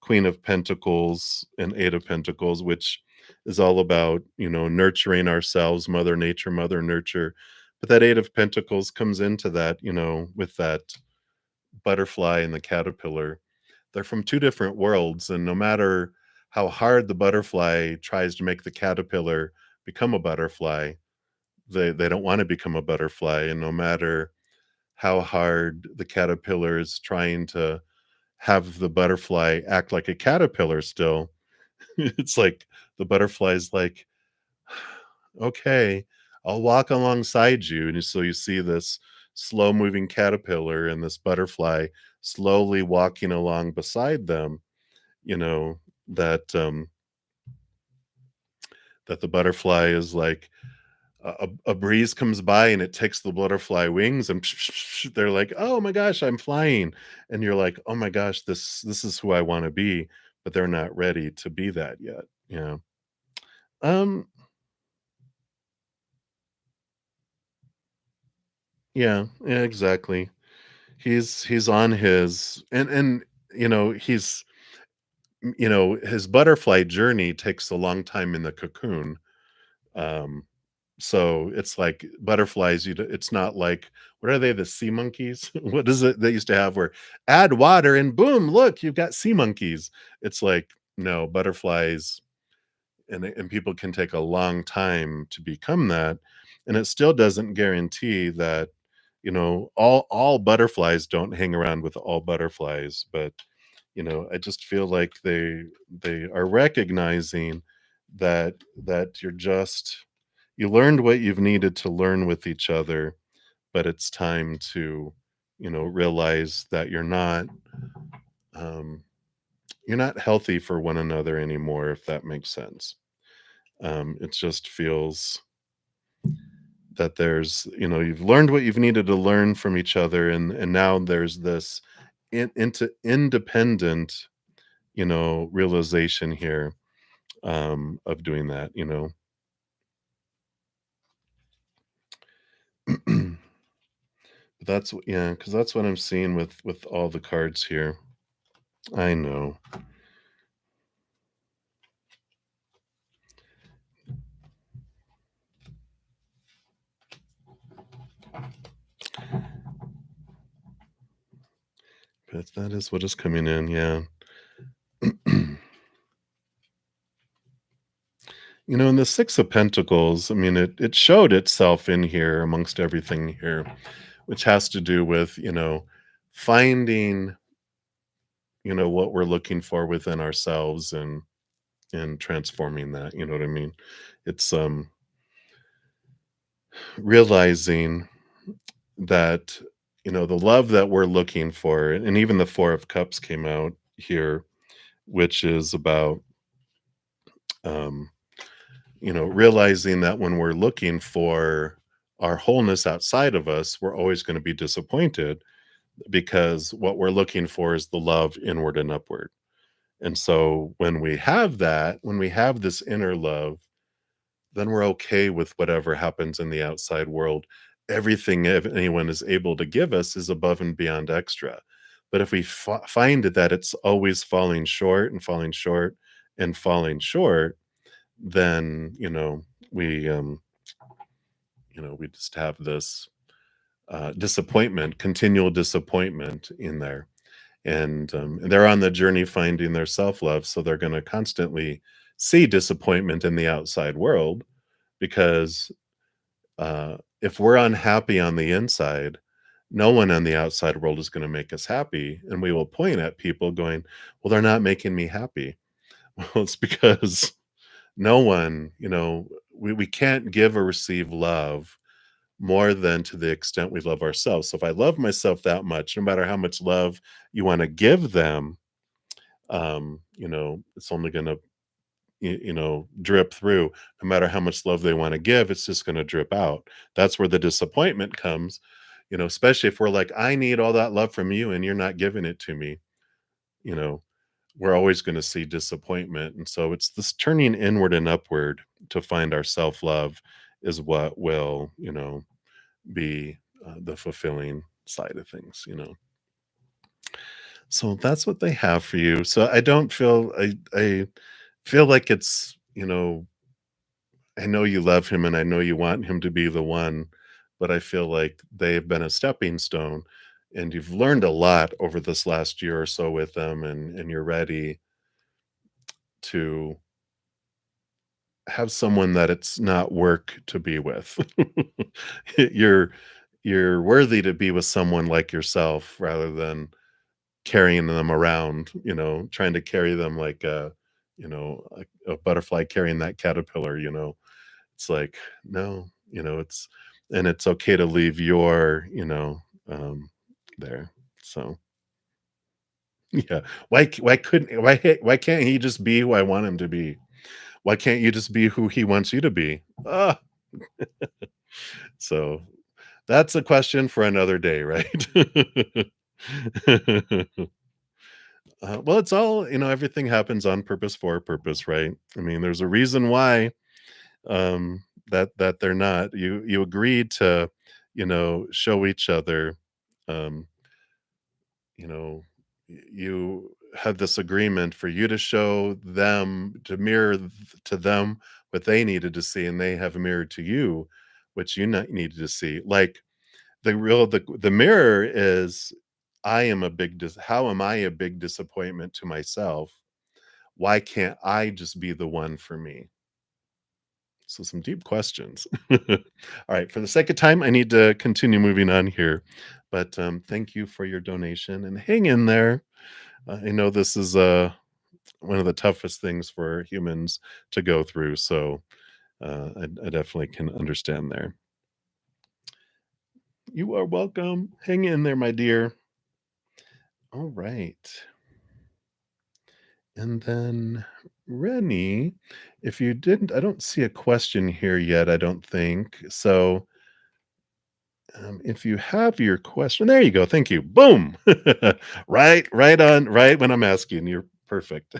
Queen of Pentacles and Eight of Pentacles, which is all about, nurturing ourselves, Mother Nature, Mother Nurture. But that Eight of Pentacles comes into that, with that butterfly and the caterpillar. They're from two different worlds, and no matter how hard the butterfly tries to make the caterpillar become a butterfly, they don't wanna become a butterfly, and no matter how hard the caterpillar is trying to have the butterfly act like a caterpillar still, it's like the butterfly's like, "Okay, I'll walk alongside you," and so you see this slow-moving caterpillar and this butterfly slowly walking along beside them, you know, that, that the butterfly is like a breeze comes by and it takes the butterfly wings and they're like, "Oh my gosh, I'm flying." And you're like, "Oh my gosh, this is who I wanna be," but they're not ready to be that yet, yeah. Um, yeah, exactly. He's on his and, his butterfly journey takes a long time in the cocoon. Um, so it's like butterflies, it's not like what are they, the sea monkeys? What is it they used to have where add water and boom, look, you've got sea monkeys. It's like, no, butterflies and people can take a long time to become that. And it still doesn't guarantee that, all butterflies don't hang around with all butterflies, but I just feel like they are recognizing that you learned what you've needed to learn with each other, but it's time to, realize that um, you're not healthy for one another anymore, if that makes sense. It just feels that you've learned what you've needed to learn from each other, and now there's this into independent, realization here of doing that, yeah, because that's what I'm seeing with all the cards here. I know, but that is what is coming in, yeah. And the Six of Pentacles, I mean, it showed itself in here amongst everything here, which has to do with, finding, what we're looking for within ourselves and transforming that, you know what I mean? It's realizing that, the love that we're looking for, and even the Four of Cups came out here, which is about um realizing that when we're looking for our wholeness outside of us, we're always going to be disappointed because what we're looking for is the love inward and upward. And so when we have this inner love, then we're okay with whatever happens in the outside world. Everything if anyone is able to give us is above and beyond extra. But if we find that it's always falling short and falling short and falling short, then we we just have this disappointment, continual disappointment in there, and they're on the journey finding their self-love, so they're going to constantly see disappointment in the outside world because if we're unhappy on the inside, no one on the outside world is going to make us happy, and we will point at people going, well, they're not making me happy. Well, it's because no one, we can't give or receive love more than to the extent we love ourselves. So if I love myself that much, no matter how much love you want to give them, it's only going to, drip through. No matter how much love they want to give, it's just going to drip out. That's where the disappointment comes, especially if we're like, I need all that love from you and you're not giving it to me, you know, we're always going to see disappointment. And so it's this turning inward and upward to find our self love is what will, be the fulfilling side of things. So that's what they have for you. So I don't feel, I feel like it's, I know you love him and I know you want him to be the one, but I feel like they've been a stepping stone and you've learned a lot over this last year or so with them, and you're ready to have someone that it's not work to be with. You're you're worthy to be with someone like yourself rather than carrying them around, trying to carry them like a butterfly carrying that caterpillar. It's like, no, it's okay to leave um, there. So, yeah. Why can't he just be who I want him to be? Why can't you just be who he wants you to be? Ah, so that's a question for another day, right? Well, it's all, everything happens on purpose for a purpose, right? I mean, there's a reason why that they're not. You agreed to, show each other, um, you know, you had this agreement for you to show them, to mirror to them what they needed to see, and they have mirrored to you what you needed to see. Like the mirror is, how am I a big disappointment to myself? Why can't I just be the one for me? So some deep questions. All right, for the sake of time, I need to continue moving on here, but thank you for your donation and hang in there. I know this is one of the toughest things for humans to go through, so I definitely can understand there. You are welcome. Hang in there, my dear. All right. And then Rennie, if you didn't, I don't see a question here yet, I don't think. So if you have your question, there you go. Thank you. Boom. Right on, right when I'm asking. You're perfect.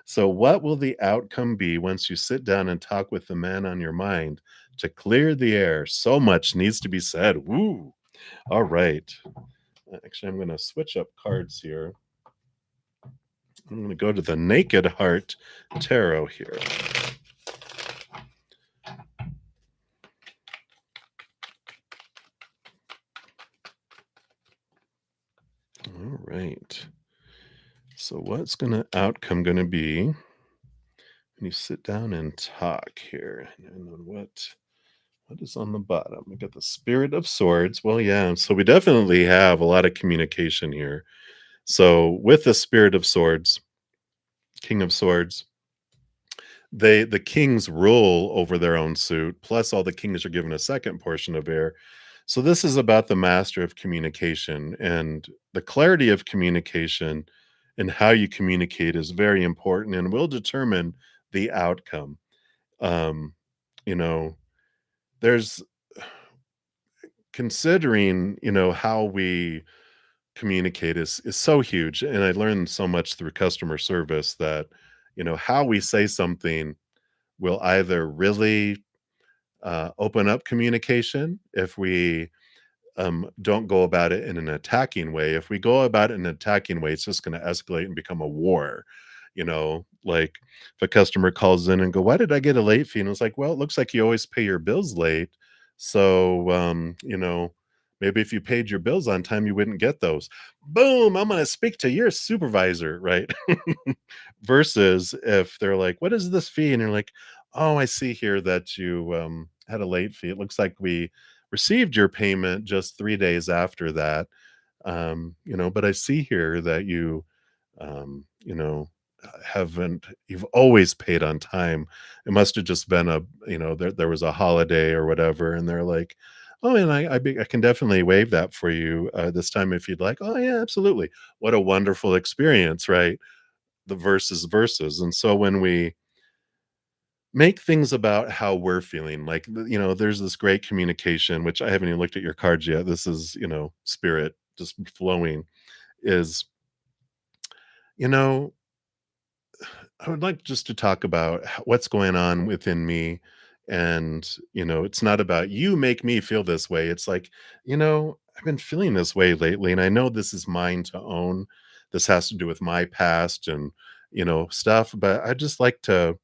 So, what will the outcome be once you sit down and talk with the man on your mind to clear the air? So much needs to be said. Woo. All right. Actually, I'm going to switch up cards here. I'm going to go to the Naked Heart Tarot here. All right. So what's gonna outcome gonna be when you sit down and talk here? And then what is on the bottom? We got the Spirit of Swords. Well, yeah. So we definitely have a lot of communication here. So with the Spirit of Swords, King of Swords, the kings rule over their own suit, plus all the kings are given a second portion of air. So this is about the master of communication, and the clarity of communication and how you communicate is very important and will determine the outcome. Um, you know, there's considering, how we communicate is so huge. And I learned so much through customer service that, how we say something will either really open up communication if we don't go about it in an attacking way. If we go about it in an attacking way, it's just going to escalate and become a war. Like if a customer calls in and go, "Why did I get a late fee?" And it's like, "Well, it looks like you always pay your bills late. So, maybe if you paid your bills on time, you wouldn't get those." Boom! I'm going to speak to your supervisor, right? Versus if they're like, "What is this fee?" And you're like, "Oh, I see here that you had a late fee. It looks like we received your payment just 3 days after that. But I see here that you, um, you know, haven't you've always paid on time. It must have just been there was a holiday or whatever, and they're like, "Oh, and I can definitely waive that for you, this time if you'd like." "Oh, yeah, absolutely." What a wonderful experience, right? The verses, and so when we make things about how we're feeling, like, there's this great communication, which I haven't even looked at your cards yet. This is, spirit just flowing, is, you know I would like just to talk about what's going on within me. And, it's not about you make me feel this way. It's like, I've been feeling this way lately. And I know this is mine to own. This has to do with my past and, stuff. But I just like to,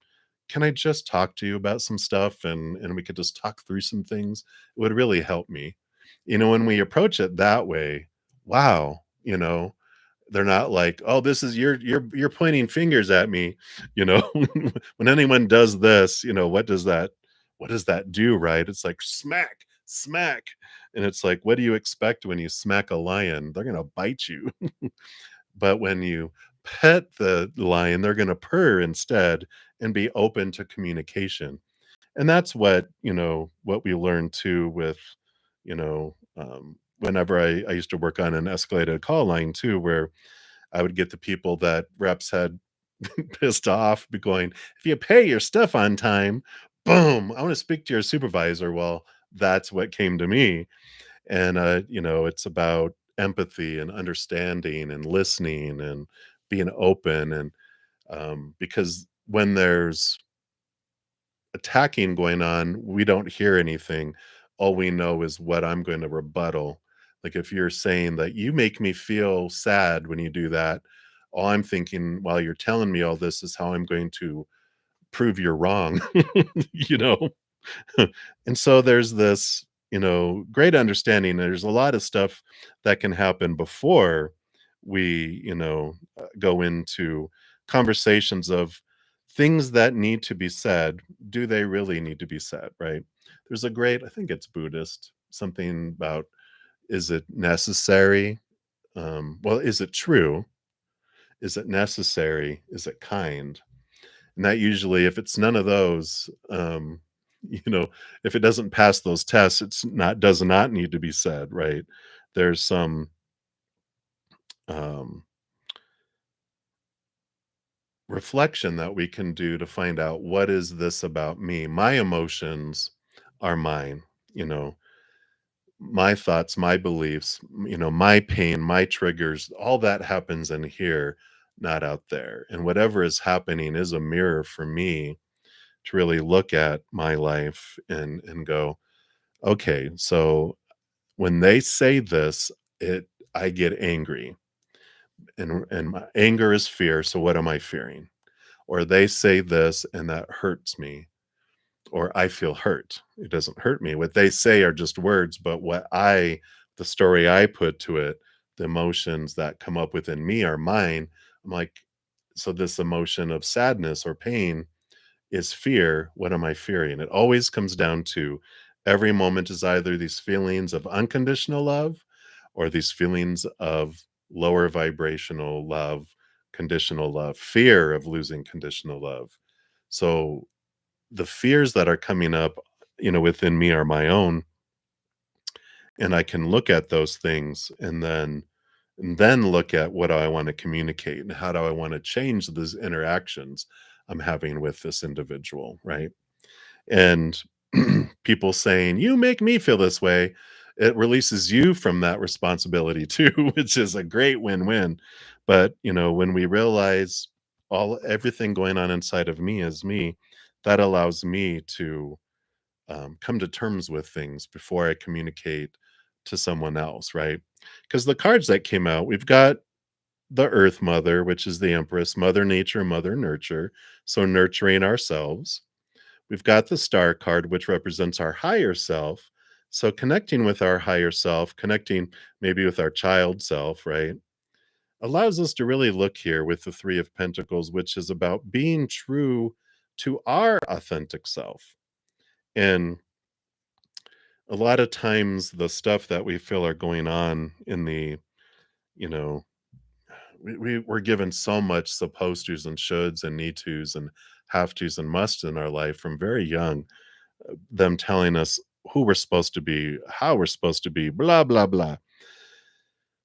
can I just talk to you about some stuff and we could just talk through some things? It would really help me. When we approach it that way, wow, they're not like, "Oh, this is you're pointing fingers at me," you know? When anyone does this, what does that do, right? It's like smack, smack, and it's like, what do you expect when you smack a lion? They're gonna bite you. But when you pet the lion, they're gonna purr instead and be open to communication. And that's what we learn too with, whenever I used to work on an escalated call line too, where I would get the people that reps had pissed off, be going, "If you pay your stuff on time, boom, I wanna speak to your supervisor." Well, that's what came to me, and, it's about empathy and understanding and listening and being open, and, because when there's attacking going on, we don't hear anything. All we know is what I'm going to rebuttal. Like if you're saying that you make me feel sad when you do that, all I'm thinking while you're telling me all this is how I'm going to prove you're wrong, you know? And so there's this, great understanding. There's a lot of stuff that can happen before we, go into conversations of things that need to be said. Do they really need to be said? Right. There's a great, I think it's Buddhist, something about, is it necessary? Well, is it true? Is it necessary? Is it kind? And that usually, if it's none of those, you know, if it doesn't pass those tests, does not need to be said, right? There's some um, reflection that we can do to find out, what is this about me? My emotions are mine, you know, my thoughts, my beliefs, my pain, my triggers, all that happens in here, not out there. And whatever is happening is a mirror for me to really look at my life and go, okay, so when they say this, it I get angry, and my anger is fear. So what am I fearing? Or they say this and that hurts me, or I feel hurt. It doesn't hurt me. What they say are just words, but the story I put to it, the emotions that come up within me are mine. I'm like, so this emotion of sadness or pain is fear. What am I fearing? It always comes down to, every moment is either these feelings of unconditional love or these feelings of lower vibrational love, conditional love, fear of losing conditional love. So the fears that are coming up, within me are my own, and I can look at those things and then look at, what do I want to communicate and how do I want to change these interactions I'm having with this individual, right? And people saying, "You make me feel this way," it releases you from that responsibility too, which is a great win-win. But, when we realize everything going on inside of me is me, that allows me to come to terms with things before I communicate to someone else, right? Because the cards that came out, we've got the Earth Mother, which is the Empress, Mother Nature, Mother Nurture. So nurturing ourselves. We've got the Star card, which represents our higher self. So connecting with our higher self, connecting maybe with our child self, right? Allows us to really look here with the Three of Pentacles, which is about being true to our authentic self. And a lot of times the stuff that we feel are going on in the, you know, we're given so much supposed tos and shoulds and need tos and have tos and musts in our life from very young, them telling us who we're supposed to be, how we're supposed to be, blah, blah, blah.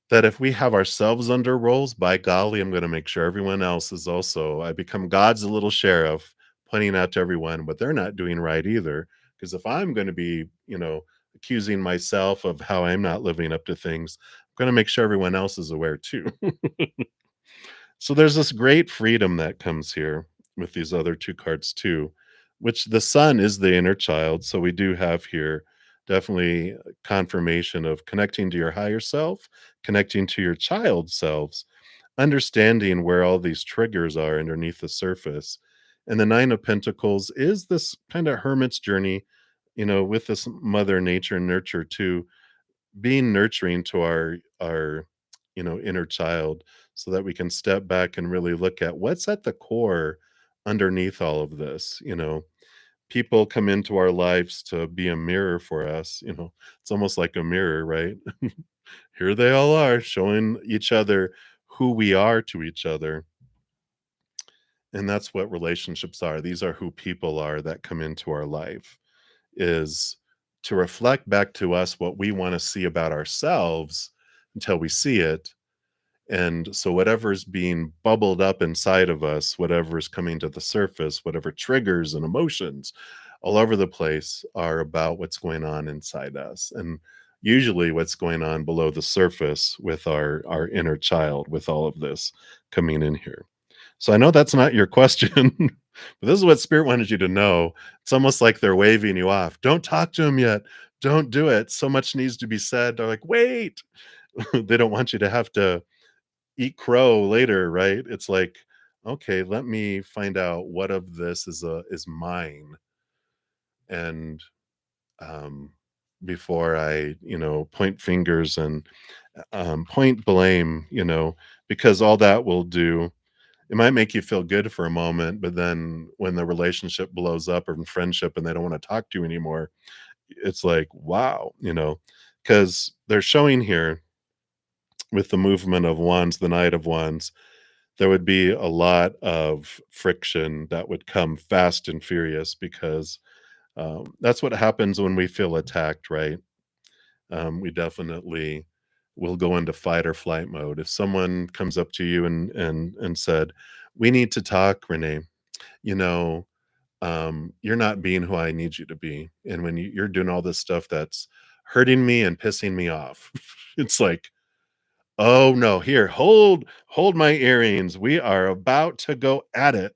That if we have ourselves under roles, by golly, I'm going to make sure everyone else is also. I become God's little sheriff, pointing out to everyone what they're not doing right either. Because if I'm going to be, accusing myself of how I'm not living up to things, I'm going to make sure everyone else is aware too. So there's this great freedom that comes here with these other two cards too, which the sun is the inner child. So we do have here definitely confirmation of connecting to your higher self, connecting to your child selves, understanding where all these triggers are underneath the surface. And the Nine of Pentacles is this kind of hermit's journey, with this mother nature nurture too, being nurturing to our inner child, so that we can step back and really look at what's at the core underneath all of this. People come into our lives to be a mirror for us. It's almost like a mirror, right? Here they all are showing each other who we are to each other. And that's what relationships are. These are who people are that come into our life, is to reflect back to us what we want to see about ourselves until we see it. And so whatever's being bubbled up inside of us, whatever's coming to the surface, whatever triggers and emotions all over the place are about what's going on inside us. And usually what's going on below the surface with our inner child, with all of this coming in here. So I know that's not your question, but this is what spirit wanted you to know. It's almost like they're waving you off. Don't talk to him yet. Don't do it. So much needs to be said. They're like, wait. They don't want you to have to eat crow later, right? It's like, okay, let me find out what of this is mine. And um before I, point fingers and point blame, because all that will do, it might make you feel good for a moment, but then when the relationship blows up or in friendship and they don't want to talk to you anymore, it's like, wow, because they're showing here with the movement of wands, the Knight of Wands, there would be a lot of friction that would come fast and furious because that's what happens when we feel attacked, right? We definitely will go into fight or flight mode. If someone comes up to you and said, "We need to talk, Renee," you know, you're not being who I need you to be, and when you're doing all this stuff that's hurting me and pissing me off, it's like, oh no, here, hold my earrings. We are about to go at it,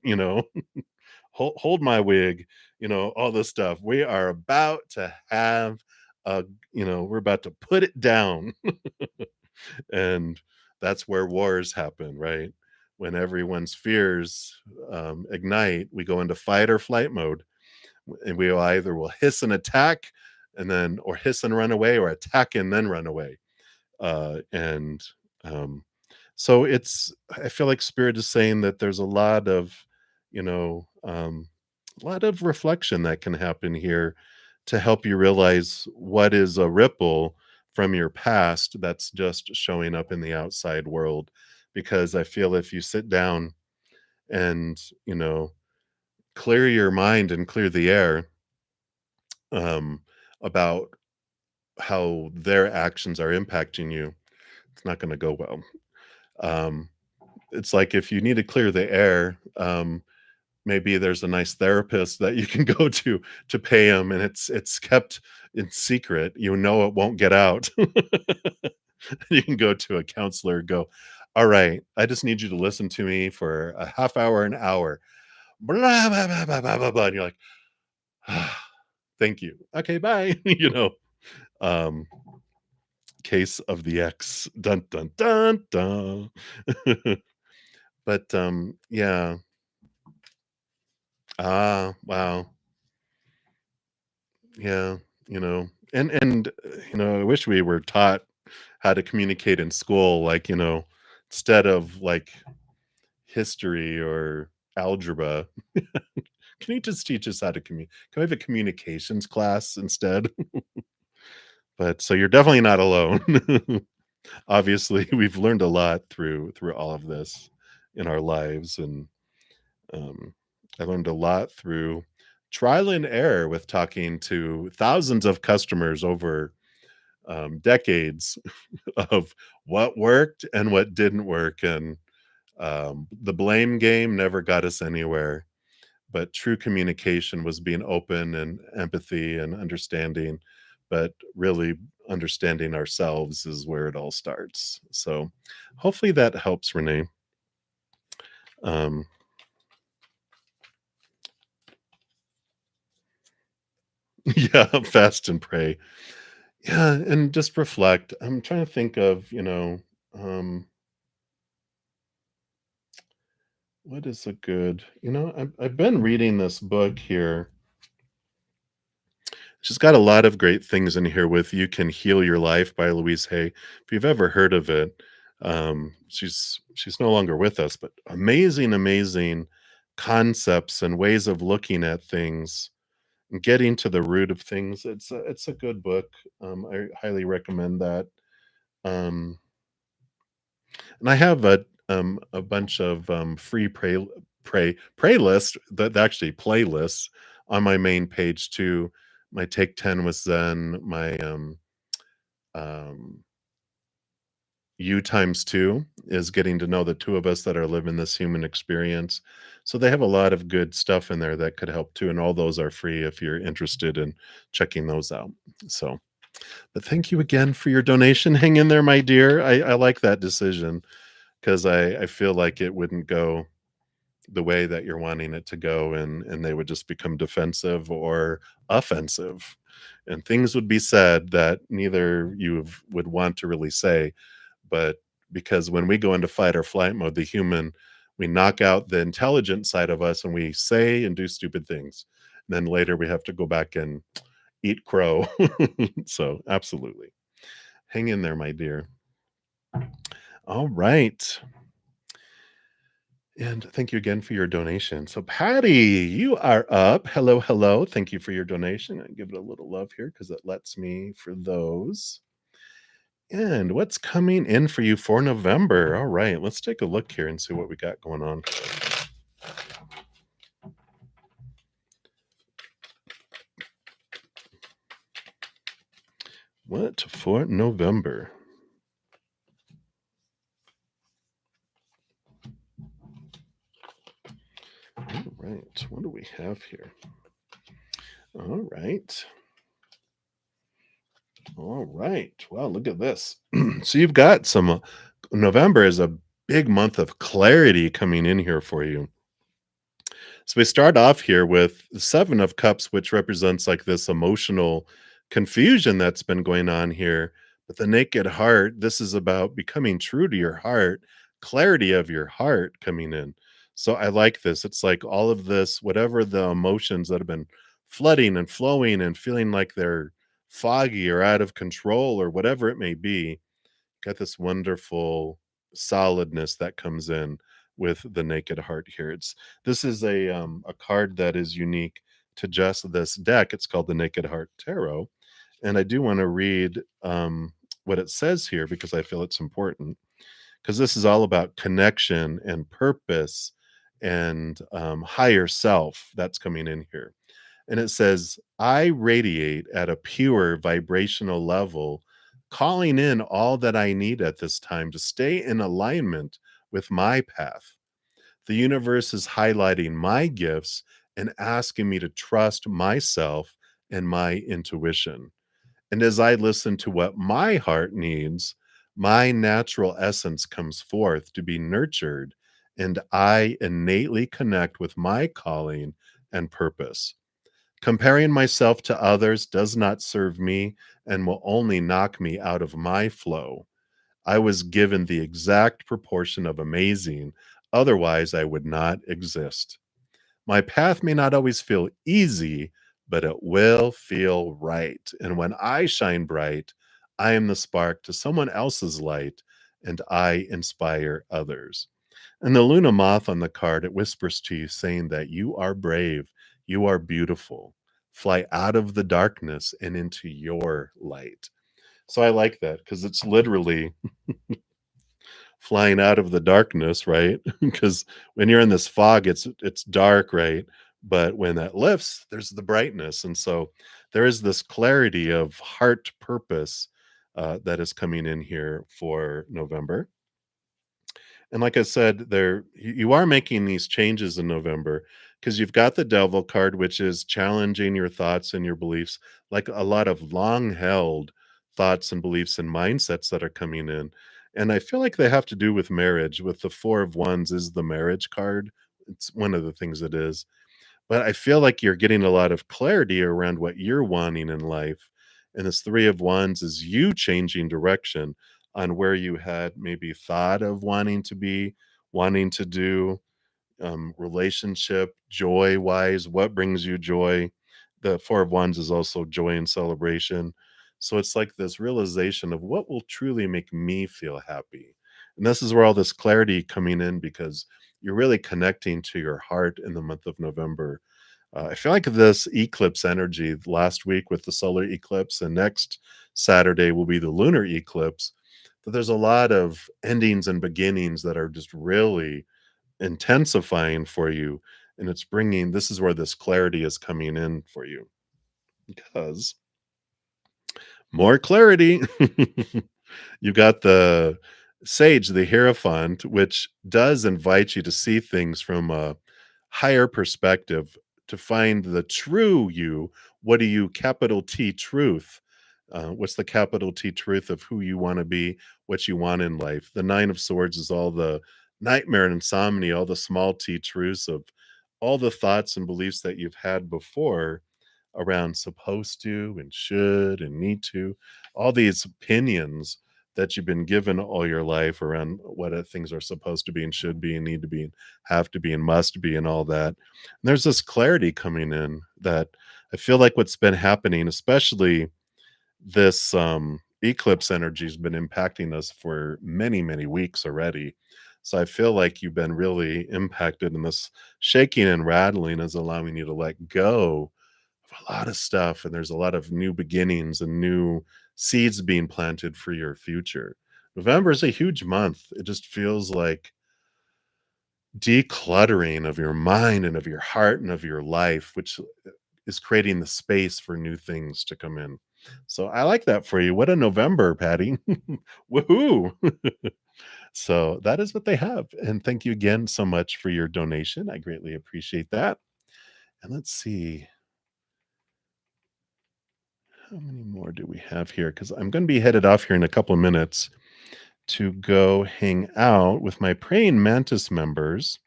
hold my wig, all this stuff. We are about to have a, we're about to put it down. And that's where wars happen, right? When everyone's fears ignite, we go into fight or flight mode, and we will hiss and attack, and then or hiss and run away, or attack and then run away. And so I feel like spirit is saying that there's a lot of, you know, um, a lot of reflection that can happen here to help you realize what is a ripple from your past that's just showing up in the outside world. Because I feel if you sit down and, clear your mind and clear the air, um, about how their actions are impacting you, it's not going to go well. Um, it's like if you need to clear the air, maybe there's a nice therapist that you can go to pay him, and it's kept in secret. It won't get out. You can go to a counselor, go, all right, I just need you to listen to me for a half hour, an hour, blah blah blah blah blah blah, blah. And you're like, ah, thank you. Okay, bye. Um, case of the X. Dun dun dun dun. But yeah. Ah, wow. Yeah, I wish we were taught how to communicate in school, like, instead of like history or algebra. Can you just teach us how to can we have a communications class instead? But so you're definitely not alone. Obviously, we've learned a lot through all of this in our lives, and um, I learned a lot through trial and error with talking to thousands of customers over decades of what worked and what didn't work, and the blame game never got us anywhere. But true communication was being open and empathy and understanding, but really understanding ourselves is where it all starts. So hopefully that helps, Renee. Um, yeah, fast and pray. Yeah, and just reflect. I'm trying to think of, um, what is a good, I've been reading this book here. She's got a lot of great things in here with "You Can Heal Your Life" by Louise Hay. If you've ever heard of it, she's no longer with us, but amazing, amazing concepts and ways of looking at things and getting to the root of things. It's a good book. I highly recommend that. Um, and I have a bunch of free pray lists that actually playlists on my main page too. My Take 10 with Zen, my um, you times two is getting to know the two of us that are living this human experience. So they have a lot of good stuff in there that could help too. And all those are free if you're interested in checking those out. So, but thank you again for your donation. Hang in there, my dear. I like that decision because I feel like it wouldn't go the way that you're wanting it to go, and they would just become defensive or offensive, and things would be said that neither you would want to really say. But because when we go into fight or flight mode, the human, we knock out the intelligent side of us and we say and do stupid things. And then later we have to go back and eat crow. So absolutely, hang in there, my dear. All right. And thank you again for your donation. So, Patty, you are up. Hello, hello. Thank you for your donation. I give it a little love here because it lets me for those. And what's coming in for you for November? All right, let's take a look here and see what we got going on. What for November? All right, what do we have here? All right. All right. Well, look at this. So you've got some November is a big month of clarity coming in here for you. So we start off here with the 7 of Cups, which represents like this emotional confusion that's been going on here. But the Naked Heart, this is about becoming true to your heart, clarity of your heart coming in. So I like this. It's like all of this, whatever the emotions that have been flooding and flowing and feeling like they're foggy or out of control or whatever it may be, got this wonderful solidness that comes in with the Naked Heart here. This is a card that is unique to just this deck. It's called the Naked Heart Tarot, and I do want to read what it says here because I feel it's important. Because this is all about connection and purpose and higher self that's coming in here. And it says, I radiate at a pure vibrational level, calling in all that I need at this time to stay in alignment with my path. The universe is highlighting my gifts and asking me to trust myself and my intuition. And as I listen to what my heart needs, my natural essence comes forth to be nurtured, and I innately connect with my calling and purpose. Comparing myself to others does not serve me and will only knock me out of my flow. I was given the exact proportion of amazing, otherwise, I would not exist. My path may not always feel easy, but it will feel right. And when I shine bright, I am the spark to someone else's light, and I inspire others. And the Luna moth on the card, it whispers to you, saying that you are brave, you are beautiful. Fly out of the darkness and into your light. So I like that because it's literally flying out of the darkness, right? Because when you're in this fog, it's dark, right? But when that lifts, there's the brightness, and so there is this clarity of heart purpose that is coming in here for November. And like I said, you are making these changes in November because you've got the devil card, which is challenging your thoughts and your beliefs, like a lot of long held thoughts and beliefs and mindsets that are coming in. And I feel like they have to do with marriage. With the Four of Wands is the marriage card. It's one of the things it is. But I feel like you're getting a lot of clarity around what you're wanting in life. And this Three of Wands is you changing direction on where you had maybe thought of wanting to be, wanting to do, relationship, joy wise, what brings you joy. The Four of Wands is also joy and celebration. So it's like this realization of what will truly make me feel happy. And this is where all this clarity coming in because you're really connecting to your heart in the month of November. I feel like this eclipse energy last week with the solar eclipse, and next Saturday will be the lunar eclipse. That there's a lot of endings and beginnings that are just really intensifying for you, and it's bringing this is where this clarity is coming in for you because more clarity. You got the Sage, the Hierophant, which does invite you to see things from a higher perspective, to find the true you. What do you capital T truth? What's the capital T truth of who you want to be, what you want in life? The Nine of Swords is all the nightmare and insomnia, all the small t truths of all the thoughts and beliefs that you've had before around supposed to and should and need to, all these opinions that you've been given all your life around what things are supposed to be and should be and need to be and have to be and must be and all that. And there's this clarity coming in that I feel like what's been happening, especially this eclipse energy has been impacting us for many, many weeks already. So I feel like you've been really impacted, and this shaking and rattling is allowing you to let go a lot of stuff, and there's a lot of new beginnings and new seeds being planted for your future. November is a huge month. It just feels like decluttering of your mind and of your heart and of your life, which is creating the space for new things to come in. So I like that for you. What a November, Patty. Woohoo. So that is what they have. And thank you again so much for your donation. I greatly appreciate that. And let's see. How many more do we have here? Because I'm going to be headed off here in a couple of minutes to go hang out with my praying mantis members.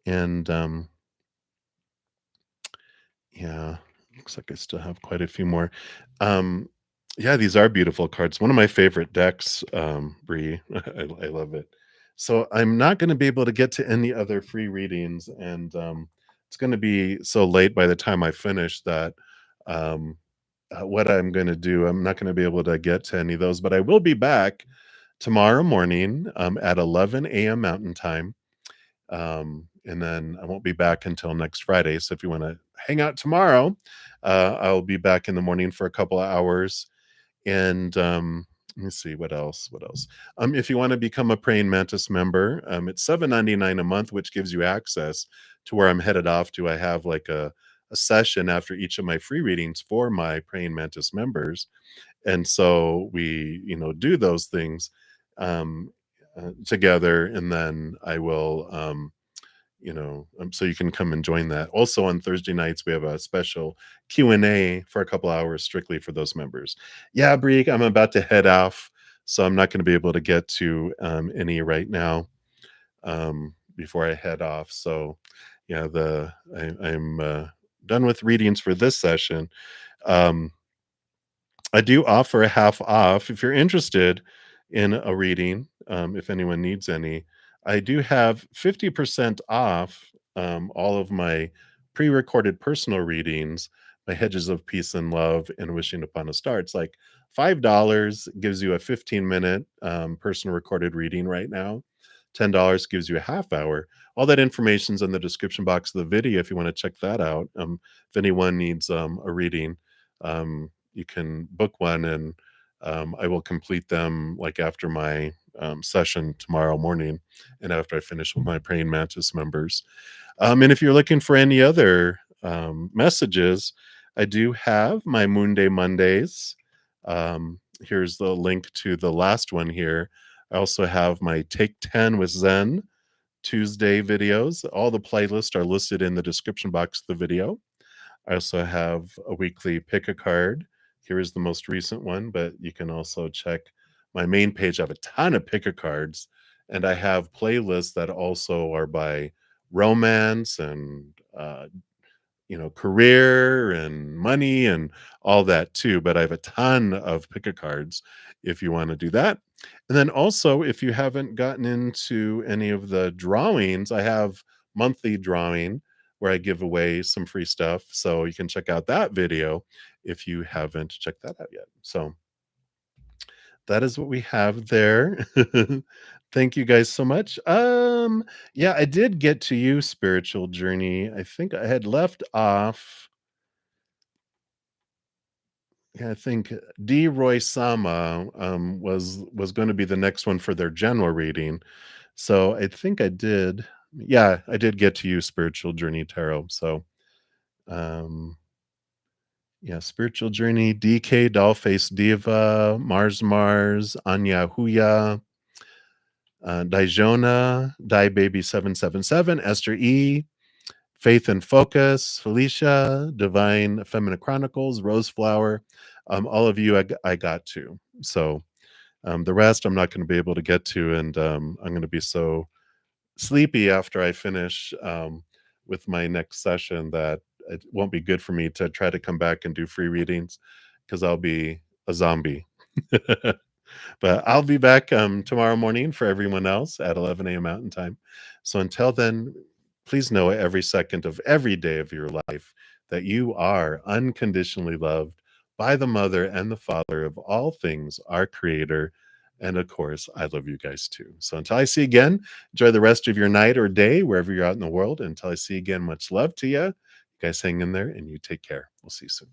And yeah, looks like I still have quite a few more. Um, yeah, these are beautiful cards. One of my favorite decks, Bree. I love it. So I'm not going to be able to get to any other free readings, and it's going to be so late by the time I finish that. Um, what I'm going to do, I'm not going to be able to get to any of those, but I will be back tomorrow morning at 11 a.m. Mountain Time. And then I won't be back until next Friday. So if you want to hang out tomorrow, I'll be back in the morning for a couple of hours. And let me see what else. What else? If you want to become a Praying Mantis member, it's $7.99 a month, which gives you access to where I'm headed off to. I have like a session after each of my free readings for my Praying Mantis members, and so we, do those things together, and then I will. So you can come and join that. Also on Thursday nights, we have a special Q&A for a couple hours strictly for those members. Yeah, Breek, I'm about to head off, so I'm not going to be able to get to any right now before I head off. So yeah, I'm done with readings for this session. Um, I do offer a half off if you're interested in a reading. If anyone needs any, I do have 50% off all of my pre-recorded personal readings, my Hedges of Peace and Love and Wishing Upon a Star. It's like $5 gives you a 15-minute personal recorded reading right now. $10 gives you a half hour. All that information's in the description box of the video if you want to check that out. If anyone needs a reading, you can book one, and I will complete them like after my session tomorrow morning and after I finish with my praying mantis members. And if you're looking for any other messages, I do have my Moon Day Mondays. Here's the link to the last one here. I also have my Take 10 with Zen Tuesday videos. All the playlists are listed in the description box of the video. I also have a weekly pick a card. Here is the most recent one, but you can also check my main page. I have a ton of pick a cards, and I have playlists that also are by romance and career and money and all that too. But I have a ton of pick a cards if you want to do that. And then also, if you haven't gotten into any of the drawings, I have monthly drawing where I give away some free stuff. So you can check out that video if you haven't checked that out yet. So that is what we have there. Thank you guys so much. Yeah, I did get to you, spiritual journey. I think I had left off. Yeah, I think D. Roy Sama was going to be the next one for their general reading. So I think I did. Yeah, I did get to you, spiritual journey tarot. So um yeah, spiritual journey, DK, Dollface Diva, Mars, Anya Huya, Dijona, Die Baby 777, Esther E, Faith and Focus, Felicia, Divine Feminine Chronicles, Roseflower. All of you I got to. So the rest I'm not going to be able to get to, and I'm going to be so sleepy after I finish with my next session that it won't be good for me to try to come back and do free readings because I'll be a zombie. But I'll be back tomorrow morning for everyone else at 11 a.m. Mountain Time. So until then, please know every second of every day of your life that you are unconditionally loved by the mother and the father of all things, our creator. And of course, I love you guys too. So until I see you again, enjoy the rest of your night or day, wherever you're out in the world. Until I see you again, much love to you. You guys hang in there and you take care. We'll see you soon.